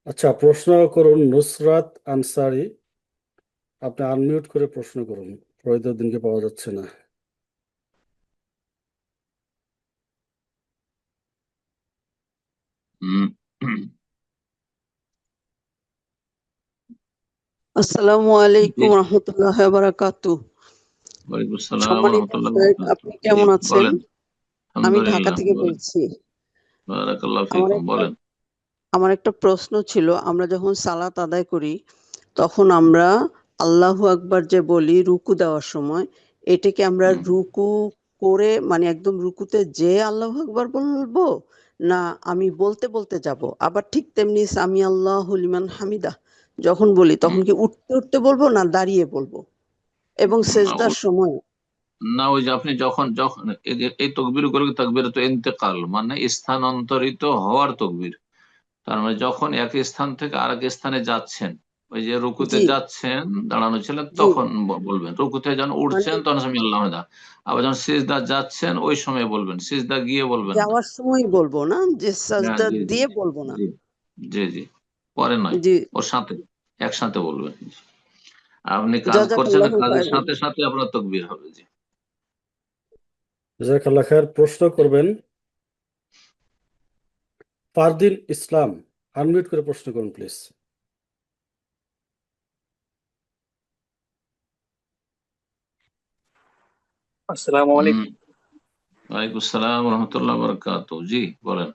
আচ্ছা, প্রশ্ন করুন নুসরাত আনসারি, আপনি আনমিউট করে প্রশ্ন করুন। ফরিদ উদ্দিনকে পাওয়া যাচ্ছে না। হুম, আসসালামু জি, আলাইকুম রহমতুল্লাহ বারাকাতু। ওয়ালাইকুম আসসালাম সম্মানিত রহমতুল্লাহ শেখ, আপনি বারাকাতুহু। জি কেমন আছেন? বলেন। আমি ঢাকা আলহামদুলিল্লাহ, থেকে বলেন। বলছি। বারাকাল্লাহ আমার ফিকুম, একটা বলেন। আমার একটা প্রশ্ন ছিল, আমরা যখন সালাত আদায় করি তখন আমরা আল্লাহু আকবার যে বলি রুকু দেওয়ার সময়, এটাকে আমরা রুকু করে মানে একদম রুকুতে যে আল্লাহু আকবার বলবো, না আমি বলতে বলতে যাব? আবার ঠিক তেমনি সামি আল্লাহু লিমান হামিদা যখন বলি তখন কি উঠতে উঠতে বলবো না দাঁড়িয়ে বলবো? এবং না সেজদার সময় না, ওই যে আপনি যখন যখন এই তকবির গুলো তকবির তো ইন্তেকাল, মানে স্থানান্তরিত হওয়ার তকবির। তার মানে যখন এক স্থান থেকে আরেক স্থানে যাচ্ছেন, ওই যে রুকুতে জি যাচ্ছেন, দাঁড়ানো ছিলেন জি তখন বলবেন। রুকুতে যখন মানে উঠছেন তখন সামি আল্লাহ হামিদা। আবার যখন সিজদা যাচ্ছেন ওই সময় বলবেন, সিজদা গিয়ে বলবেন না। যাওয়ার সময় বলবো না, যে হ্যাঁ সাজদা জি জি দিয়ে বলবো না। জি জি জি, পরে নয়, জি, ওর সাথে একসাথে বলবেন। আপনি কাজ করছেন, জাজাকাল্লাহু কাজের খায়রান। সাথে সাথে আপনার তকবির হবে। জি জাজাকাল্লাহ খায়ের। প্রশ্ন করবেন ফারদিন ইসলাম, আনমিউট করে প্রশ্ন করুন প্লিজ। আসসালামু আলাইকুম। ওয়ালাইকুম আসসালাম রহমতুল্লাহ বারাকাতুহু। জি বলেন।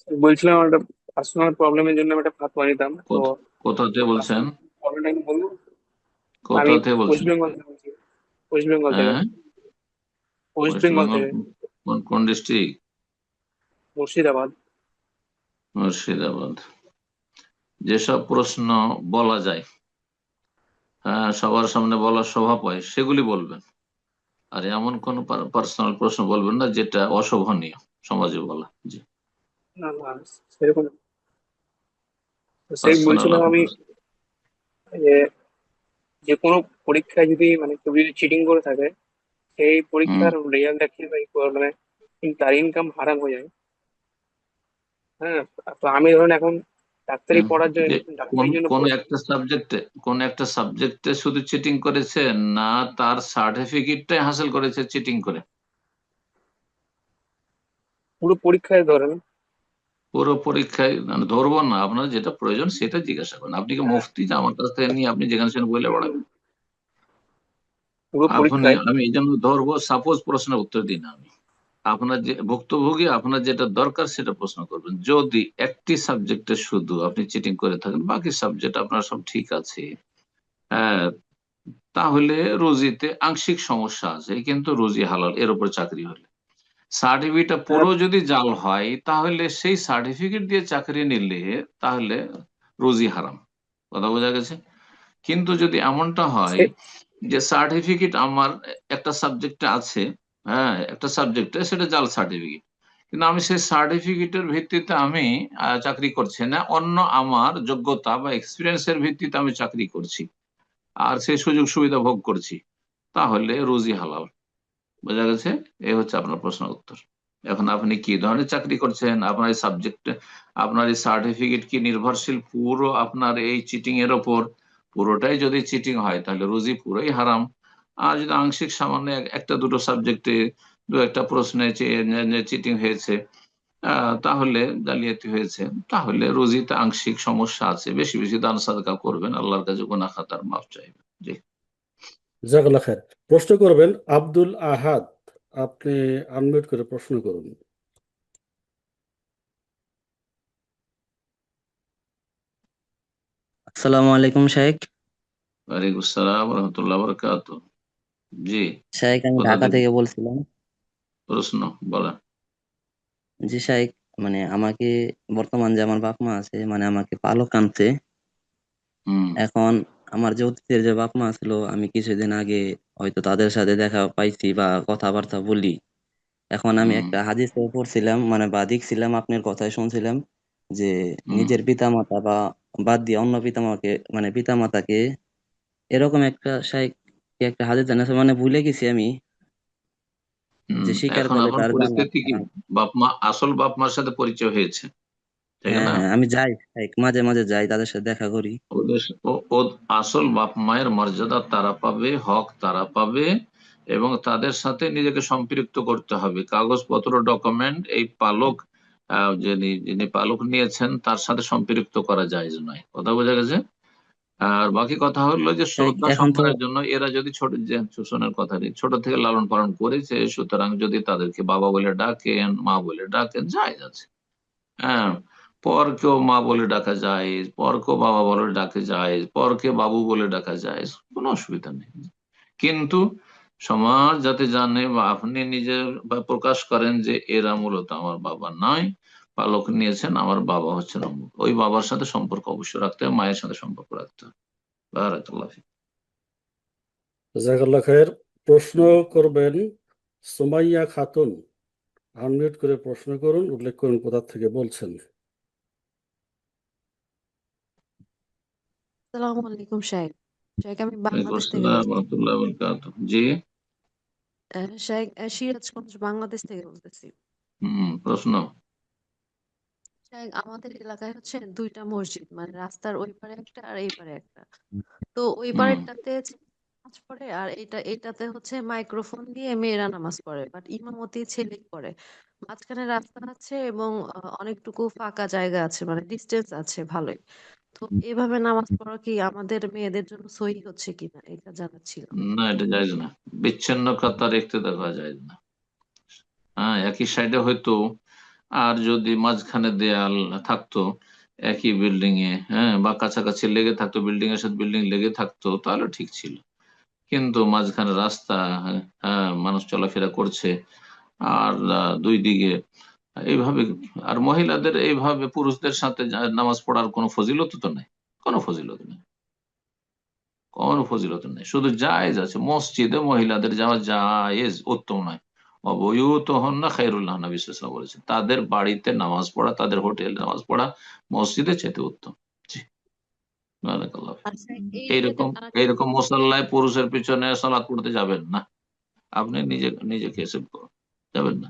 বলছিলাম আমার একটা পার্সোনাল প্রবলেমের জন্য আমি একটা ফাতোয়া নিতাম, তো কোথা থেকে বলছেন? প্রবলেমটা আমি বলবো। কোথা আমি থেকে ওয়েস্ট বলছেন? বেঙ্গল থেকে বলছি, ওয়েস্ট বেঙ্গল থেকে, হ্যাঁ, ওয়েস্ট ওয়েস্ট বেঙ্গল বেঙ্গল। থেকে, কোন ডিস্ট্রিক্ট? মুর্শিদাবাদ। মুর্শিদাবাদ। যেসব প্রশ্ন বলা যায়, হ্যাঁ, সবার সামনে বলার স্বভাব হয়, সেগুলি বলবেন। আর এমন কোন পার্সোনাল প্রশ্ন বলবেন না যেটা অশোভনীয় সমাজে বলা। জি, না না, সেরকম না। তো সেই পার্সোনাল বলছিলাম আমি আপনার। যে যে কোনো পরীক্ষায় যদি মানে কেউ যদি চিটিং করে থাকে, সেই পরীক্ষার রেজাল্টটা কি হয়, মানে তার ইনকাম হারাম হয়ে যায়। হ্যাঁ, তো আমি ধরুন এখন ডাক্তারি পড়ার জন্য, যে কোন ডাক্তারির জন্য কোন একটা সাবজেক্টে শুধু চিটিং করেছে, না তার সার্টিফিকেটটাই হাসিল করেছে চিটিং করে? পুরো পরীক্ষায় ধরেন। পুরো পরীক্ষায় মানে ধরবো না, আপনার যেটা প্রয়োজন সেটা জিজ্ঞাসা করেন। আপনি কি মুফতি যে আমার কাছ থেকে নিয়ে আপনি যেখানে সেখানে বলে বেড়াবেন? পুরো আপনি, পরীক্ষায় আমি এই জন্য ধরবো, সাপোজ প্রশ্নের উত্তর দিন। আমি আপনার যে ভুক্তভোগী, আপনার যেটা দরকার সেটা প্রশ্ন করবেন। যদি একটি সাবজেক্টে শুধু আপনি চিটিং করে থাকেন, বাকি সাবজেক্ট আপনার সব ঠিক আছে, হ্যাঁ, তাহলে রুজিতে আংশিক সমস্যা আছে, কিন্তু রুজি হালাল এর উপর চাকরি হলে। সার্টিফিকেটটা পুরো যদি জাল হয়, তাহলে সেই সার্টিফিকেট দিয়ে চাকরি নিলে তাহলে রুজি হারাম। কথা বোঝা গেছে? কিন্তু যদি এমনটা হয় যে সার্টিফিকেট আমার একটা সাবজেক্টে আছে, হ্যাঁ, একটা সাবজেক্টে সেটা জাল সার্টিফিকেট, কিন্তু আমি সেই সার্টিফিকেটের ভিত্তিতে আমি চাকরি করছি না, অন্য আমার যোগ্যতা বা এক্সপিরিয়েন্সের ভিত্তিতে আমি চাকরি করছি আর সেই সুযোগ সুবিধা ভোগ করছি, তাহলে রুজি হালাল। বোঝা গেছে? এই হচ্ছে আপনার প্রশ্নের উত্তর। এখন আপনি কি ধরনের চাকরি করছেন, আপনার এই সাবজেক্টে, আপনার এই সার্টিফিকেট কি নির্ভরশীল পুরো আপনার এই চিটিং এর ওপর? পুরোটাই যদি চিটিং হয় তাহলে রুজি পুরোই হারাম। আর যদি আংশিক সামান্য একটা দুটো সাবজেক্টে দু একটা প্রশ্নে চিটিং হয়েছে, তাহলে জালিয়াতি হয়েছে, তাহলে রুজিতে আংশিক সমস্যা আছে। বেশি বেশি দান সাদকা করবেন, আল্লাহর কাছে গুনাহ খাতার মাফ চাইবেন। জি, জাজাকাল্লাহ খায়ের। প্রশ্ন করবেন আব্দুল আহাদ। আপনি আনমিউট করে প্রশ্ন করুন। আসসালামু আলাইকুম শাইখ। ওয়ালাইকুম আসসালাম ওয়া রাহমাতুল্লাহি ওয়া বারাকাতুহু। জি, শাইখ আমি কোথা ঢাকা থেকে থেকে বলছিলাম। প্রশ্ন বলেন? জি শাইখ, মানে আমাকে বর্তমান যে আমার বাপ মা আছে, মানে আমাকে পালক আনছে। এখন আমার যে অতীতের যে বাপ মা ছিল, আমি কিছুদিন আগে হয়তো তাদের সাথে দেখা পাইছি বা কথাবার্তা বলি। এখন আমি একটা হাদিসে পড়ছিলাম, মানে বা দেখছিলাম, আপনার কথাই শুনছিলাম যে নিজের পিতামাতা বা বাদ দিয়ে অন্য পিতামাতাকে, মানে পিতামাতাকে এরকম একটা শাইখ কি একটা হাদিস জানাছে, মানে ভুলে গেছি আমি, যে স্বীকার এখন করলে আপনার তার জান্নাত। পরিস্থিতি কি? বাপ মা, আসল বাপ মার সাথে পরিচয় হয়েছে, তাই হ্যাঁ না? হ্যাঁ, আমি যাই শাইখ, মাঝে মাঝে যাই, তাদের সাথে দেখা করি। ওদের আসল বাপ মায়ের মর্যাদা তারা পাবে, হক তারা পাবে, এবং তাদের সাথে নিজেকে সম্পৃক্ত করতে হবে। কাগজপত্র, ডকুমেন্ট, এই পালক, যিনি যিনি পালক নিয়েছেন তার সাথে সম্পৃক্ত করা জায়েজ নয়। কথা বোঝা গেছে? আর বাকি কথা হলো যে শাইখ শ্রদ্ধা এখন তো সম্মানের জন্য এরা যদি ছোট, যে শোষণের কথা নেই, ছোট থেকে লালন পালন করেছে, সুতরাং যদি তাদেরকে বাবা বলে ডাকেন, মা বলে ডাকেন, জায়েজ আছে। হ্যাঁ, পরকেও মা বলে ডাকা যায়, পরকেও বাবা বলে ডাকে যায়, পরকে বাবু বলে ডাকা যায়, কোনো অসুবিধা নেই। কিন্তু সমাজ যাতে জানে বা আপনি নিজে বা প্রকাশ করেন যে এরা মূলত আমার বাবা নয়, পালক নিয়েছেন, আমার বাবা হচ্ছেন অমুক, ওই বাবার সাথে সম্পর্ক অবশ্যই রাখতে হবে, মায়ের সাথে সম্পর্ক রাখতে হবে। বারাকাল্লাহ ফিক। জাজাকাল্লাহ খায়ের। প্রশ্ন করবেন সুমাইয়া খাতুন। আনমিউট করে প্রশ্ন করুন, উল্লেখ করুন কোথা থেকে বলছেন। আসসালামু আলাইকুম শাইখ। শাইখ আমি ওয়ালাইকুম বাংলাদেশ থেকে আসসালাম ওয়া বলছি। রাহমাতুল্লাহি ওয়া বারাকাতুহু। জি, শাইখ সিরাজগঞ্জ বাংলাদেশ থেকে বলতেছি। প্রশ্ন। শাইখ আমাদের এলাকায় হচ্ছে দুইটা মসজিদ, মানে রাস্তার ওই পারে একটা আর এই পারে একটা। তো ওই পারেরটাতে নামাজ পড়ে আর এটাতে হচ্ছে মাইক্রোফোন দিয়ে মেয়েরা নামাজ পড়ে, বাট ইমামতি ছেলে করে। মাঝখানে রাস্তা আছে এবং অনেকটুকু ফাঁকা জায়গা আছে, মানে ডিস্টেন্স আছে ভালোই। তো এভাবে নামাজ পড়া কি আমাদের মেয়েদের জন্য সহি হচ্ছে কিনা এটা জানার ছিল। না, এটা জায়েজ না। বিচ্ছিন্ন কাতার ইক্তেদা করা যায় না। হ্যাঁ, একই সাইডে হয়তো আর যদি মাঝখানে দেয়াল থাকতো একই বিল্ডিং এ, হ্যাঁ, বা কাছাকাছি লেগে থাকতো, বিল্ডিং এর সাথে বিল্ডিং লেগে থাকতো, তাহলে ঠিক ছিল। কিন্তু মাঝখানে রাস্তা, হ্যাঁ, মানুষ চলাফেরা করছে, আর দুই দিকে এইভাবে, আর মহিলাদের এইভাবে পুরুষদের সাথে নামাজ পড়ার কোনো ফজিলত তো নেই, কোনো ফজিলত নেই, কোনো ফজিলত নেই। শুধু জায়েজ আছে, মসজিদে মহিলাদের যাওয়া জায়েজ, উত্তম নয়। অবয়ুতহন্না খায়রুল্লাহ, নবী সাল্লাল্লাহু আলাইহি ওয়াসাল্লাম বলেছেন, তাদের বাড়িতে নামাজ পড়া, তাদের হোটেলে নামাজ পড়া মসজিদে চাইতে উত্তম। জি, বারাকাল্লাহ ফিক। আচ্ছা, এই এইরকম রিলেটেড আরেকটা এইরকম মুসাল্লায় পুরুষের পিছনে সালাত পড়তে যাবেন না, আপনি নিজেকে হিসেব করুন, যাবেন না।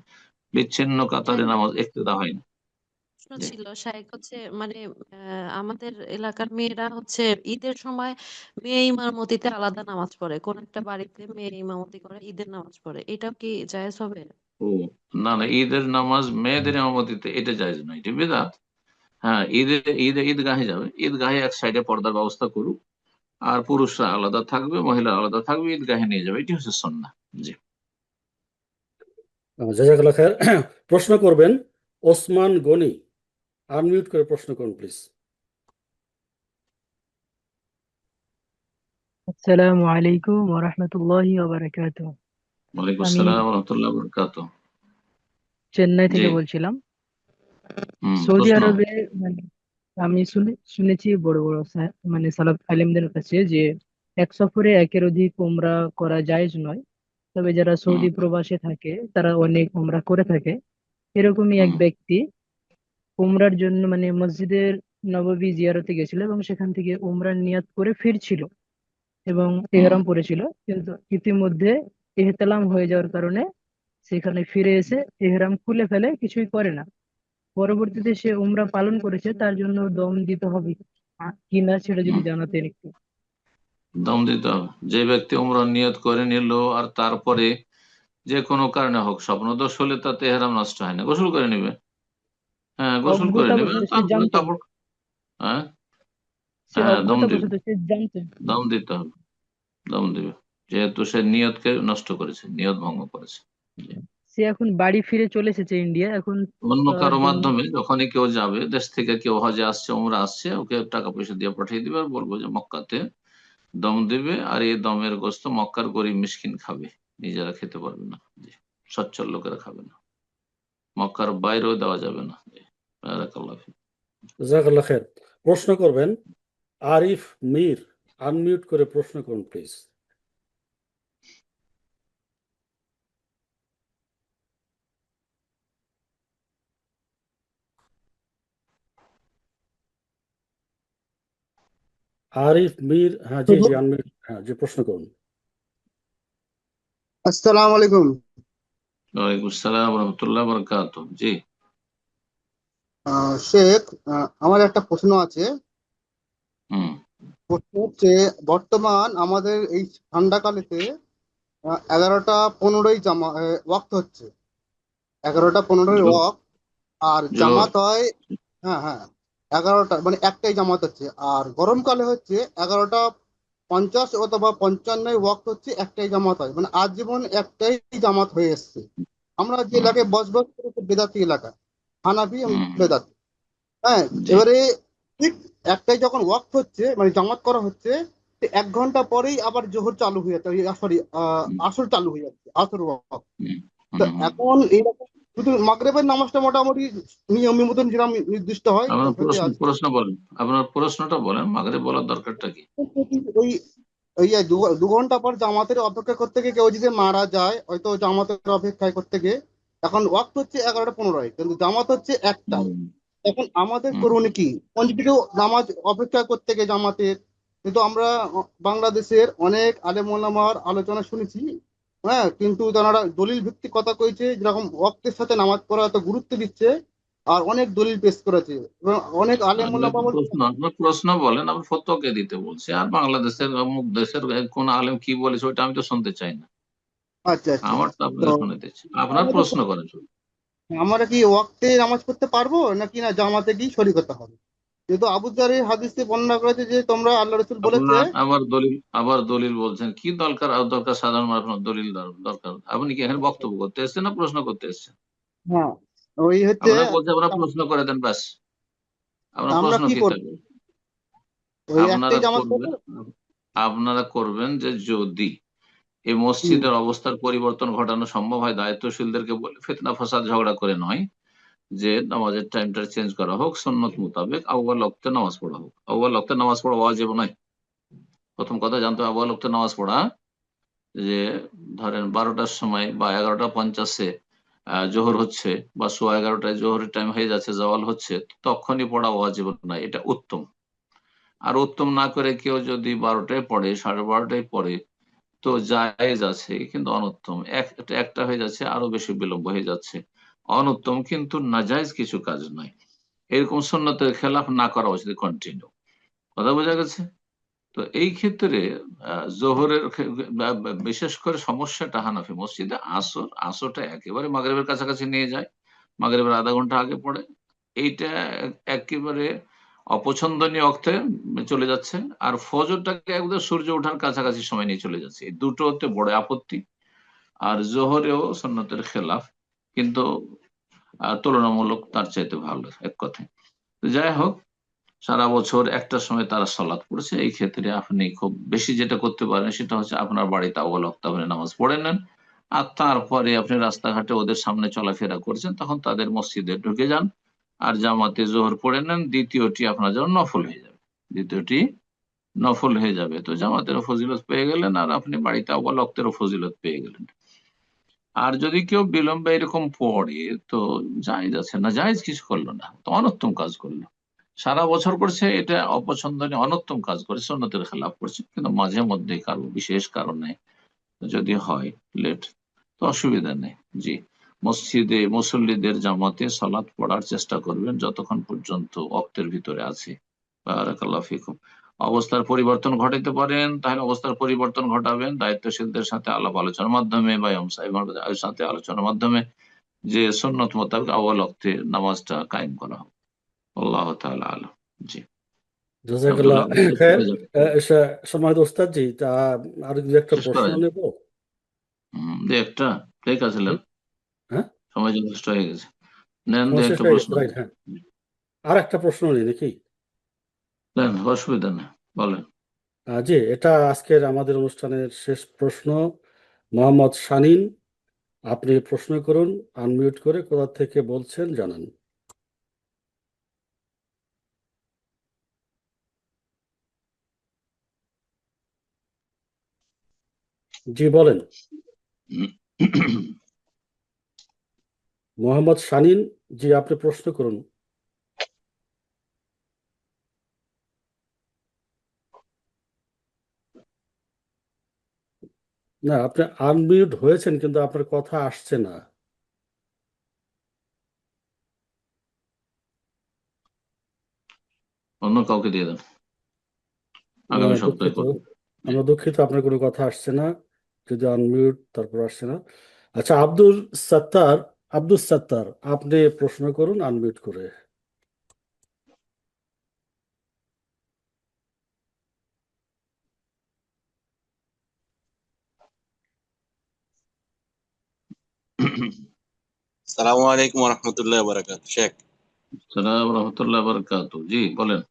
বিচ্ছিন্ন কাতারে নামাজ ইক্তেদা হয় না। প্রশ্ন জি। ছিল শায়েখ, হচ্ছে মানে আমাদের এলাকার মেয়েরা হচ্ছে ঈদের সময় মেয়ে ইমামতিতে আলাদা নামাজ পড়ে, কোন একটা বাড়িতে মেয়ে ইমামতি করে ঈদের নামাজ পড়ে, এটাও কি জায়েজ হবে? ও না না, ঈদের নামাজ মেয়েদের ইমামতিতে এটা জায়েজ নয়, এটা বিদআত। হ্যাঁ, ঈদগাহে যাবে, ঈদগাহে এক সাইডে পর্দার ব্যবস্থা করুক, আর পুরুষরা আলাদা থাকবে, মহিলা আলাদা থাকবে, ঈদগাহে নিয়ে যাবে, এটি হচ্ছে সুন্নাহ। জি। জাজাকাল্লাহ খায়ের। প্রশ্ন করবেন ওসমান গনি, আনমিউট করে প্রশ্ন করুন প্লিজ। আসসালামু আলাইকুম ওয়া রাহমাতুল্লাহি ওয়া বারাকাতুহু। ওয়ালাইকুম আমি আসসালাম ওয়া রাহমাতুল্লাহি ওয়া বারাকাতুহু। চেন্নাই জি, থেকে বলছিলাম। সৌদি প্রশ্ন। আরবে মানে আমি শুনেছি বড় বড় মানে সালাফ আলেমদের কাছে যে এক সফরে একের অধিক উমরা করা জায়েজ নয়, তবে যারা সৌদি প্রবাসে থাকে তারা অনেক উমরা করে থাকে। এরকমই এক ব্যক্তি উমরার জন্য মানে মসজিদের নববী জিয়ারতে গেছিল এবং সেখান থেকে উমরার নিয়াত করে ফিরছিল এবং ইহরাম পরেছিল, কিন্তু ইতিমধ্যে ইহতিলাম হয়ে যাওয়ার কারণে সেখানে ফিরে এসে ইহরাম খুলে ফেলে, কিছুই করে না। পরবর্তীতে সে উমরা পালন করেছে, তার জন্য দম দিতে হবে কিনা সেটা যদি জানাতেন একটু। দম দিতে হবে। যে ব্যক্তি উমরা নিয়ত করে নিল আর তারপরে যে কোনো কারণে হোক স্বপ্নদোষ হলে তাতে ইহরাম নষ্ট হয় না, গোসল করে নেবে। হ্যাঁ, গোসল করে নেবে, অজ্ঞতাবশত সে তারপরে জানতো না, কাপড়, হ্যাঁ, সে হ্যাঁ, দম দিবে, অজ্ঞতাবশত সে জানতো না। দম দিতে হবে, দম দিবে, যেহেতু সে নিয়তকে নষ্ট করেছে, নিয়ত ভঙ্গ করেছে। জি। সে এখন বাড়ি ফিরে চলে এসেছে ইন্ডিয়া, এখন অন্য তার কারো জন্য মাধ্যমে যখনই কেউ যাবে, দেশ থেকে কেউ হজে আসছে, উমরা আসছে, ওকে টাকা পয়সা দিয়ে পাঠিয়ে দিবে আর বলবো যে মক্কাতে দম দিবে, আর এই দমের গোস্ত মক্কার গরিব মিসকিন খাবে, নিজেরা খেতে পারবে না। জি। সচ্ছল লোকেরা খাবে না, মক্কার বাইরেও দেওয়া যাবে না। জি। বারাকাল্লাহ ফিক। জাজাকাল্লাহ খায়ের। প্রশ্ন করবেন আরিফ মীর, আনমিউট করে প্রশ্ন করুন প্লিজ। আরিফ মীর, হ্যাঁ জি জি আনমিউট, হ্যাঁ জি প্রশ্ন করুন। আসসালামু আলাইকুম। ওয়ালাইকুম আসসালাম ওয়া রাহমাতুল্লাহি ওয়া বারাকাতুহু। জি। শেখ, আমার একটা প্রশ্ন আছে। হুম। প্রশ্ন হচ্ছে, বর্তমান আমাদের এই ঠান্ডাকালেতে 11টা 15 ওয়াক্ত হচ্ছে, 11টা 15 জোর ওয়াক্ত, আর জোর। জামাত হয়, হ্যাঁ হ্যাঁ, 11টা মানে একটাই জামাত হচ্ছে। আর গরমকালে হচ্ছে 11টা 50 অথবা 55 ওয়াক্ত হচ্ছে, একটাই জামাত হয়, মানে আজীবন একটাই জামাত হয়ে এসছে। আমরা যে এলাকায় বসবাস করি বেদাতি এলাকা, হানাফি বেদাতি, হ্যাঁ। এবারে ঠিক একটাই যখন ওয়াক্ত হচ্ছে মানে জামাত করা হচ্ছে, 1 ঘন্টা পরেই আবার জোহর চালু হয়ে যাচ্ছে, সরি আসর চালু হয়ে যাচ্ছে, আসর ওয়াক্ত। তো এখন এইরকম শুধু মাগরিবের নামাজটা মোটামুটি নিয়মের মতন যেরকম নির্দিষ্ট হয় আপনার হতে আছে। প্রশ্ন বলেন, আপনার প্রশ্নটা বলেন, মাগরিব বলার দরকারটা কি? ওই ওই 2 ঘন্টা পর জামাতের অপেক্ষা করতে গিয়ে কেউ যদি মারা যায়, হয়তো জামাতের অপেক্ষায় করতে গিয়ে, এখন ওয়াক্ত হচ্ছে 11টা 15, কিন্তু জামাত হচ্ছে একটাই। এখন আমাদের করণীয় কি? কন্টিনিউ নামাজ অপেক্ষা করতে গিয়ে জামাতের, কিন্তু আমরা বাংলাদেশের অনেক আলেম ওলামার আলোচনা শুনেছি, হ্যাঁ, কিন্তু তারা দলিল ভিত্তিক কথা কইছে, যেরকম ওয়াক্তের সাথে নামাজ পড়া এত গুরুত্ব দিচ্ছে, আর অনেক দলিল পেশ করেছে, এবং অনেক আলেম ওলামা আপনার প্রশ্ন বলেন, আমি ফতোয়াকে দিতে বলছি, আর বাংলাদেশের অমুক দেশের কোন আলেম কি বলেছে ওইটা আমি তো শুনতে চাই না। আচ্ছা আচ্ছা। আমারটা আপনাকে শুনে দিচ্ছি, আপনার প্রশ্ন করেন শুধু। আমরা কি ওয়াক্তে নামাজ পড়তে পারবো নাকি না জামাতে গিয়ে শরীক হতে হবে? যেহেতু আবু জারের হাদিসে বর্ণনা করেছে যে তোমরা, আল্লাহ রাসূল বলেছে, আপনার আবার দলিল বলছেন, কি দরকার? আর সাধারণ মানুষের দলিল দরকার? আপনি কি এখানে বক্তব্য করতে এসেছেন না প্রশ্ন করতে এসেছেন? হ্যাঁ ওই হচ্ছে আমরা বলছি আপনারা প্রশ্ন করে দেন, ব্যাস। আপনার আমরা প্রশ্ন কি কি করব, থাকবে? ওই আপনারা একটাই জামাত করবেন পড়বো? আপনারা করবেন যে যদি এই মসজিদের অবস্থার পরিবর্তন ঘটানো সম্ভব হয়, দায়িত্বশীলদেরকে বলে ফিতনা ফাসাদ ঝগড়া করে নয়, যে নামাজের টাইমটা চেঞ্জ করা হোক, সুন্নত মোতাবেক আউয়াল ওয়াক্তে নামাজ পড়া হোক। আউয়াল ওয়াক্তে নামাজ পড়া ওয়াজিব নয়। প্রথম কথা জানতে হবে আউয়াল ওয়াক্তে নামাজ পড়া, যে ধরেন 12টার সময় বা 11:50 জোহর হচ্ছে, বা 11:15 জোহরের টাইম হয়ে যাচ্ছে, জাওয়াল হচ্ছে, তখনই পড়া ওয়াজিব নয়, এটা উত্তম। আর উত্তম না করে কেউ যদি 12টায় পড়ে, 12:30টায় পড়ে, তো জায়েজ আছে, কিন্তু অনুত্তম। একটা হয়ে যাচ্ছে, আরো বেশি বিলম্ব হয়ে যাচ্ছে, অনুত্তম, কিন্তু নাজায়েজ কিছু কাজ নয়। এরকম সুন্নতের খেলাফ না করা উচিত, কন্টিনিউ। কথা বোঝা গেছে? তো এই ক্ষেত্রে জোহরের বিশেষ করে সমস্যাটা হানাফি মসজিদে আসরটা একেবারে মাগরিবের কাছাকাছি নিয়ে যায়, মাগরিবের আধা ঘন্টা আগে পড়ে, এইটা একেবারে অপছন্দনীয় অর্থে চলে যাচ্ছে। আর ফজরটাকে একদম সূর্য ওঠার কাছাকাছি সময় নিয়ে চলে যাচ্ছে, এই দুটো হতে বড় আপত্তি। আর জোহরেও সুন্নতের খেলাফ, কিন্তু তুলনামূলক তার চাইতে ভালো, এক কথায়। তো যাই হোক, সারা বছর একটার সময় তারা সালাত পড়েছে, এই ক্ষেত্রে আপনি খুব বেশি যেটা করতে পারেন সেটা হচ্ছে আপনার বাড়িতে আউয়াল ওয়াক্তে আপনি নামাজ পড়ে নেন, আর তারপরে আপনি রাস্তাঘাটে ওদের সামনে চলাফেরা করছেন, তখন তাদের মসজিদে ঢুকে যান আর জামাতে জোহর পড়ে নেন। দ্বিতীয়টি আপনার জন্য নফল হয়ে যাবে, দ্বিতীয়টি নফল হয়ে যাবে। তো জামাতেরও ফজিলত পেয়ে গেলেন, আর আপনি বাড়িতে আউয়াল ওয়াক্তেরও ফজিলত পেয়ে গেলেন। আর যদি কেউ বিলম্বে এরকম পড়ে, তো জায়েজ আছে, না জায়েজ কিছু করলো না, তো অনুত্তম কাজ করলো। সারা বছর করছে এটা অপছন্দনীয় অনুত্তম কাজ করে, সুন্নতের খেলাফ করছে, কিন্তু মাঝে মধ্যে কারো বিশেষ কারণে যদি হয় লেট, তো অসুবিধা নেই। জি, মসজিদে মুসল্লিদের জামাতে সালাত পড়ার চেষ্টা করবেন যতক্ষণ পর্যন্ত ওয়াক্তের ভিতরে আছে। বারাকাল্লাহু ফিকুম। অবস্থার পরিবর্তন ঘটাতে পারেন, তাহলে অবস্থার পরিবর্তন ঘটাবেন দায়িত্বশীলদের সাথে আলাপ আলোচনার মাধ্যমে, বা ইমাম সাহেবের সাথে আলোচনার মাধ্যমে, যে সুন্নত মোতাবেক আউয়াল ওয়াক্তে নামাজটা কায়েম করা হোক। আল্লাহ তাআলা আলাম। জি, জাজাকাল্লাহ আব্দুল্লাহ শেষ খের। করা যাবে। সম্মানিত ওস্তাদজি, তা আর দু একটা শেষ প্রশ্ন করা যাবে। নেব। দু একটা, ঠিক আছে, নেন। হ্যাঁ, সময় যথেষ্ট হয়ে গেছে, নেন দু সময় শেষ একটা হয়ে প্রশ্ন গেছে, রাইট? হ্যাঁ, আর একটা প্রশ্ন নেই নাকি? নেন, অসুবিধা নেই, বলেন। জি, এটা আজকের আমাদের অনুষ্ঠানের শেষ প্রশ্ন। মোহাম্মদ শানীন, আপনি প্রশ্ন করুন, আনমিউট করে কোথা থেকে বলছেন জানান। জি বলেন। মোহাম্মদ শানীন, জি আপনি প্রশ্ন করুন। না, আপনি আনমিউট হয়েছেন, কিন্তু আপনার কথা আসছে না। অন্য কাউকে দিয়ে দেন, আগামী সপ্তাহে দুঃখিত, করবো। আমরা দুঃখিত, আপনার কোনো কথা আসছে না, যদি আনমিউট তারপর আসছে না। আচ্ছা, আব্দুল সত্তার, আপনি প্রশ্ন করুন আনমিউট করে। সালামু আলাইকুম রহমতুল্লাহ বারাকাত। শেখ সালাম রহমতুল্লাহ বারাকাতু। জি বলেন।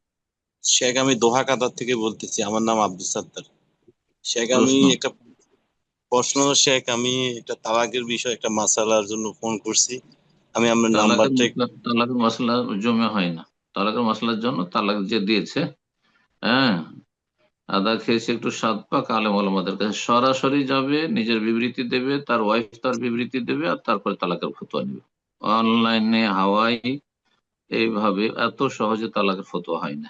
শেখ আমি দোহা কাতার থেকে বলতেছি, আমার নাম আব্দুল সত্তার। শেখ আমি প্রশ্ন। একটা প্রশ্ন, শেখ আমি একটা তালাকের বিষয় একটা মাসালার জন্য ফোন করছি। আমি আপনার নাম্বারটা তালাকের মশলা জমে হয় না। তালাকের মশলার জন্য তালাক যে দিয়েছে, হ্যাঁ, আদা খেয়েছে, একটু সাত পাক আলেম ওলামাদের কাছে সরাসরি যাবে, নিজের বিবৃতি দেবে, তার ওয়াইফ তার বিবৃতি দেবে, আর তারপরে তালাকের ফতোয়া নেবে। অনলাইনে হাওয়াই এইভাবে এত সহজে তালাকের ফতোয়া হয় না।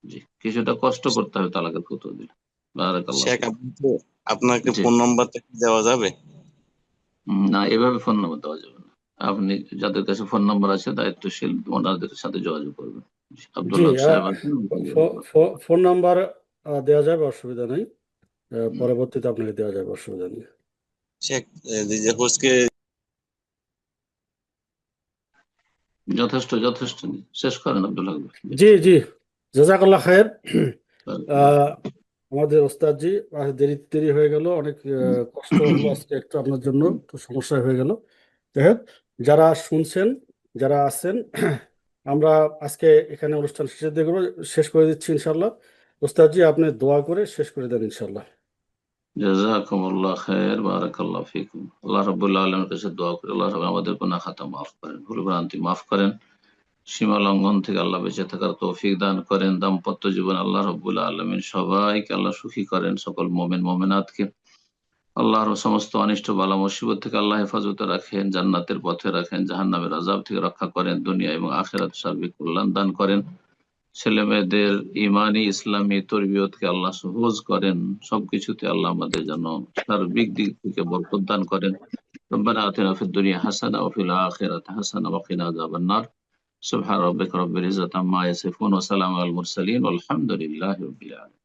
জি, কিছুটা কষ্ট করতে হবে তালাকের ফতোয়া দিলে। বারাকাল্লাহ শেখ ফিক। আপনাকে জি, ফোন নাম্বারটা কি দেওয়া যাবে? না, এভাবে ফোন নাম্বার দেওয়া যাবে না। আপনি যাদের কাছে ফোন নাম্বার আছে দায়িত্বশীল, ওনাদের সাথে যোগাযোগ করবেন। জি, আব্দুল্লাহ সাহেব আছেন, যোগাযোগ করবেন। ফোন নাম্বার দেওয়া যাবে, অসুবিধা নেই। পরবর্তীতে আপনাকে দেওয়া যাবে, অসুবিধা নেই। শেখ যে হোস্টকে যথেষ্ট, যথেষ্ট। শেষ করেন আব্দুল্লাহ। জি জি, জাজাকাল্লাহ খায়ের। আমাদের ওস্তাদজি দেরি হয়ে গেল, অনেক কষ্ট হলো আজকে একটু আপনার জন্য, একটু সমস্যা হয়ে গেল। যাই হোক, যারা শুনছেন যারা আছেন আমরা আজকে এখানে অনুষ্ঠান শেষ করে দিচ্ছি ইনশাল্লাহ। ওস্তাদজি আপনি দোয়া করে শেষ করে দেন ইনশাল্লাহ। জাযাকুমুল্লাহ খায়ের, বারাকাল্লাহ ফিকুম। আল্লাহ রাব্বুল আলামিনের কাছে দোয়া করি আল্লাহ রাব্বুল আমাদের গুনাহ খাতা মাফ করেন, ভুল ভ্রান্তি মাফ করেন, সীমা লঙ্ঘন থেকে আল্লাহ বেঁচে থাকার তৌফিক দান করেন। দাম্পত্য জীবন আল্লাহ রাব্বুল আলামিন সবাইকে আল্লাহ সুখী করেন, সকল মুমিন মুমিনাতকে আল্লাহর সমস্ত অনিষ্ট বালা মুসিবত থেকে আল্লাহ হেফাজতে রাখেন, জান্নাতের পথে রাখেন, জাহান্নামের আযাব থেকে রক্ষা করেন, দুনিয়া এবং আখিরাত সার্বিক কল্যাণ দান করেন। ছেলে মেয়েদের ইমানি ইসলামী তরবিয়তকে আল্লাহ সহজ করেন, সবকিছুতে আল্লাহ আমাদের জন্য সার্বিক দিক থেকে বরকত দান করেন। রব্বানা আতিনা ফিদ দুনিয়া হাসানা ওয়া ফিল আখিরাতি হাসানা ওয়া কিনা আযাবান নার। সুবহান রাব্বিকা রাব্বিল ইজ্জাতি আম্মা ইয়াসিফুন ওয়া সালামুন আলাল মুরসালিন ওয়ালহামদুলিল্লাহি রাব্বিল আলামিন।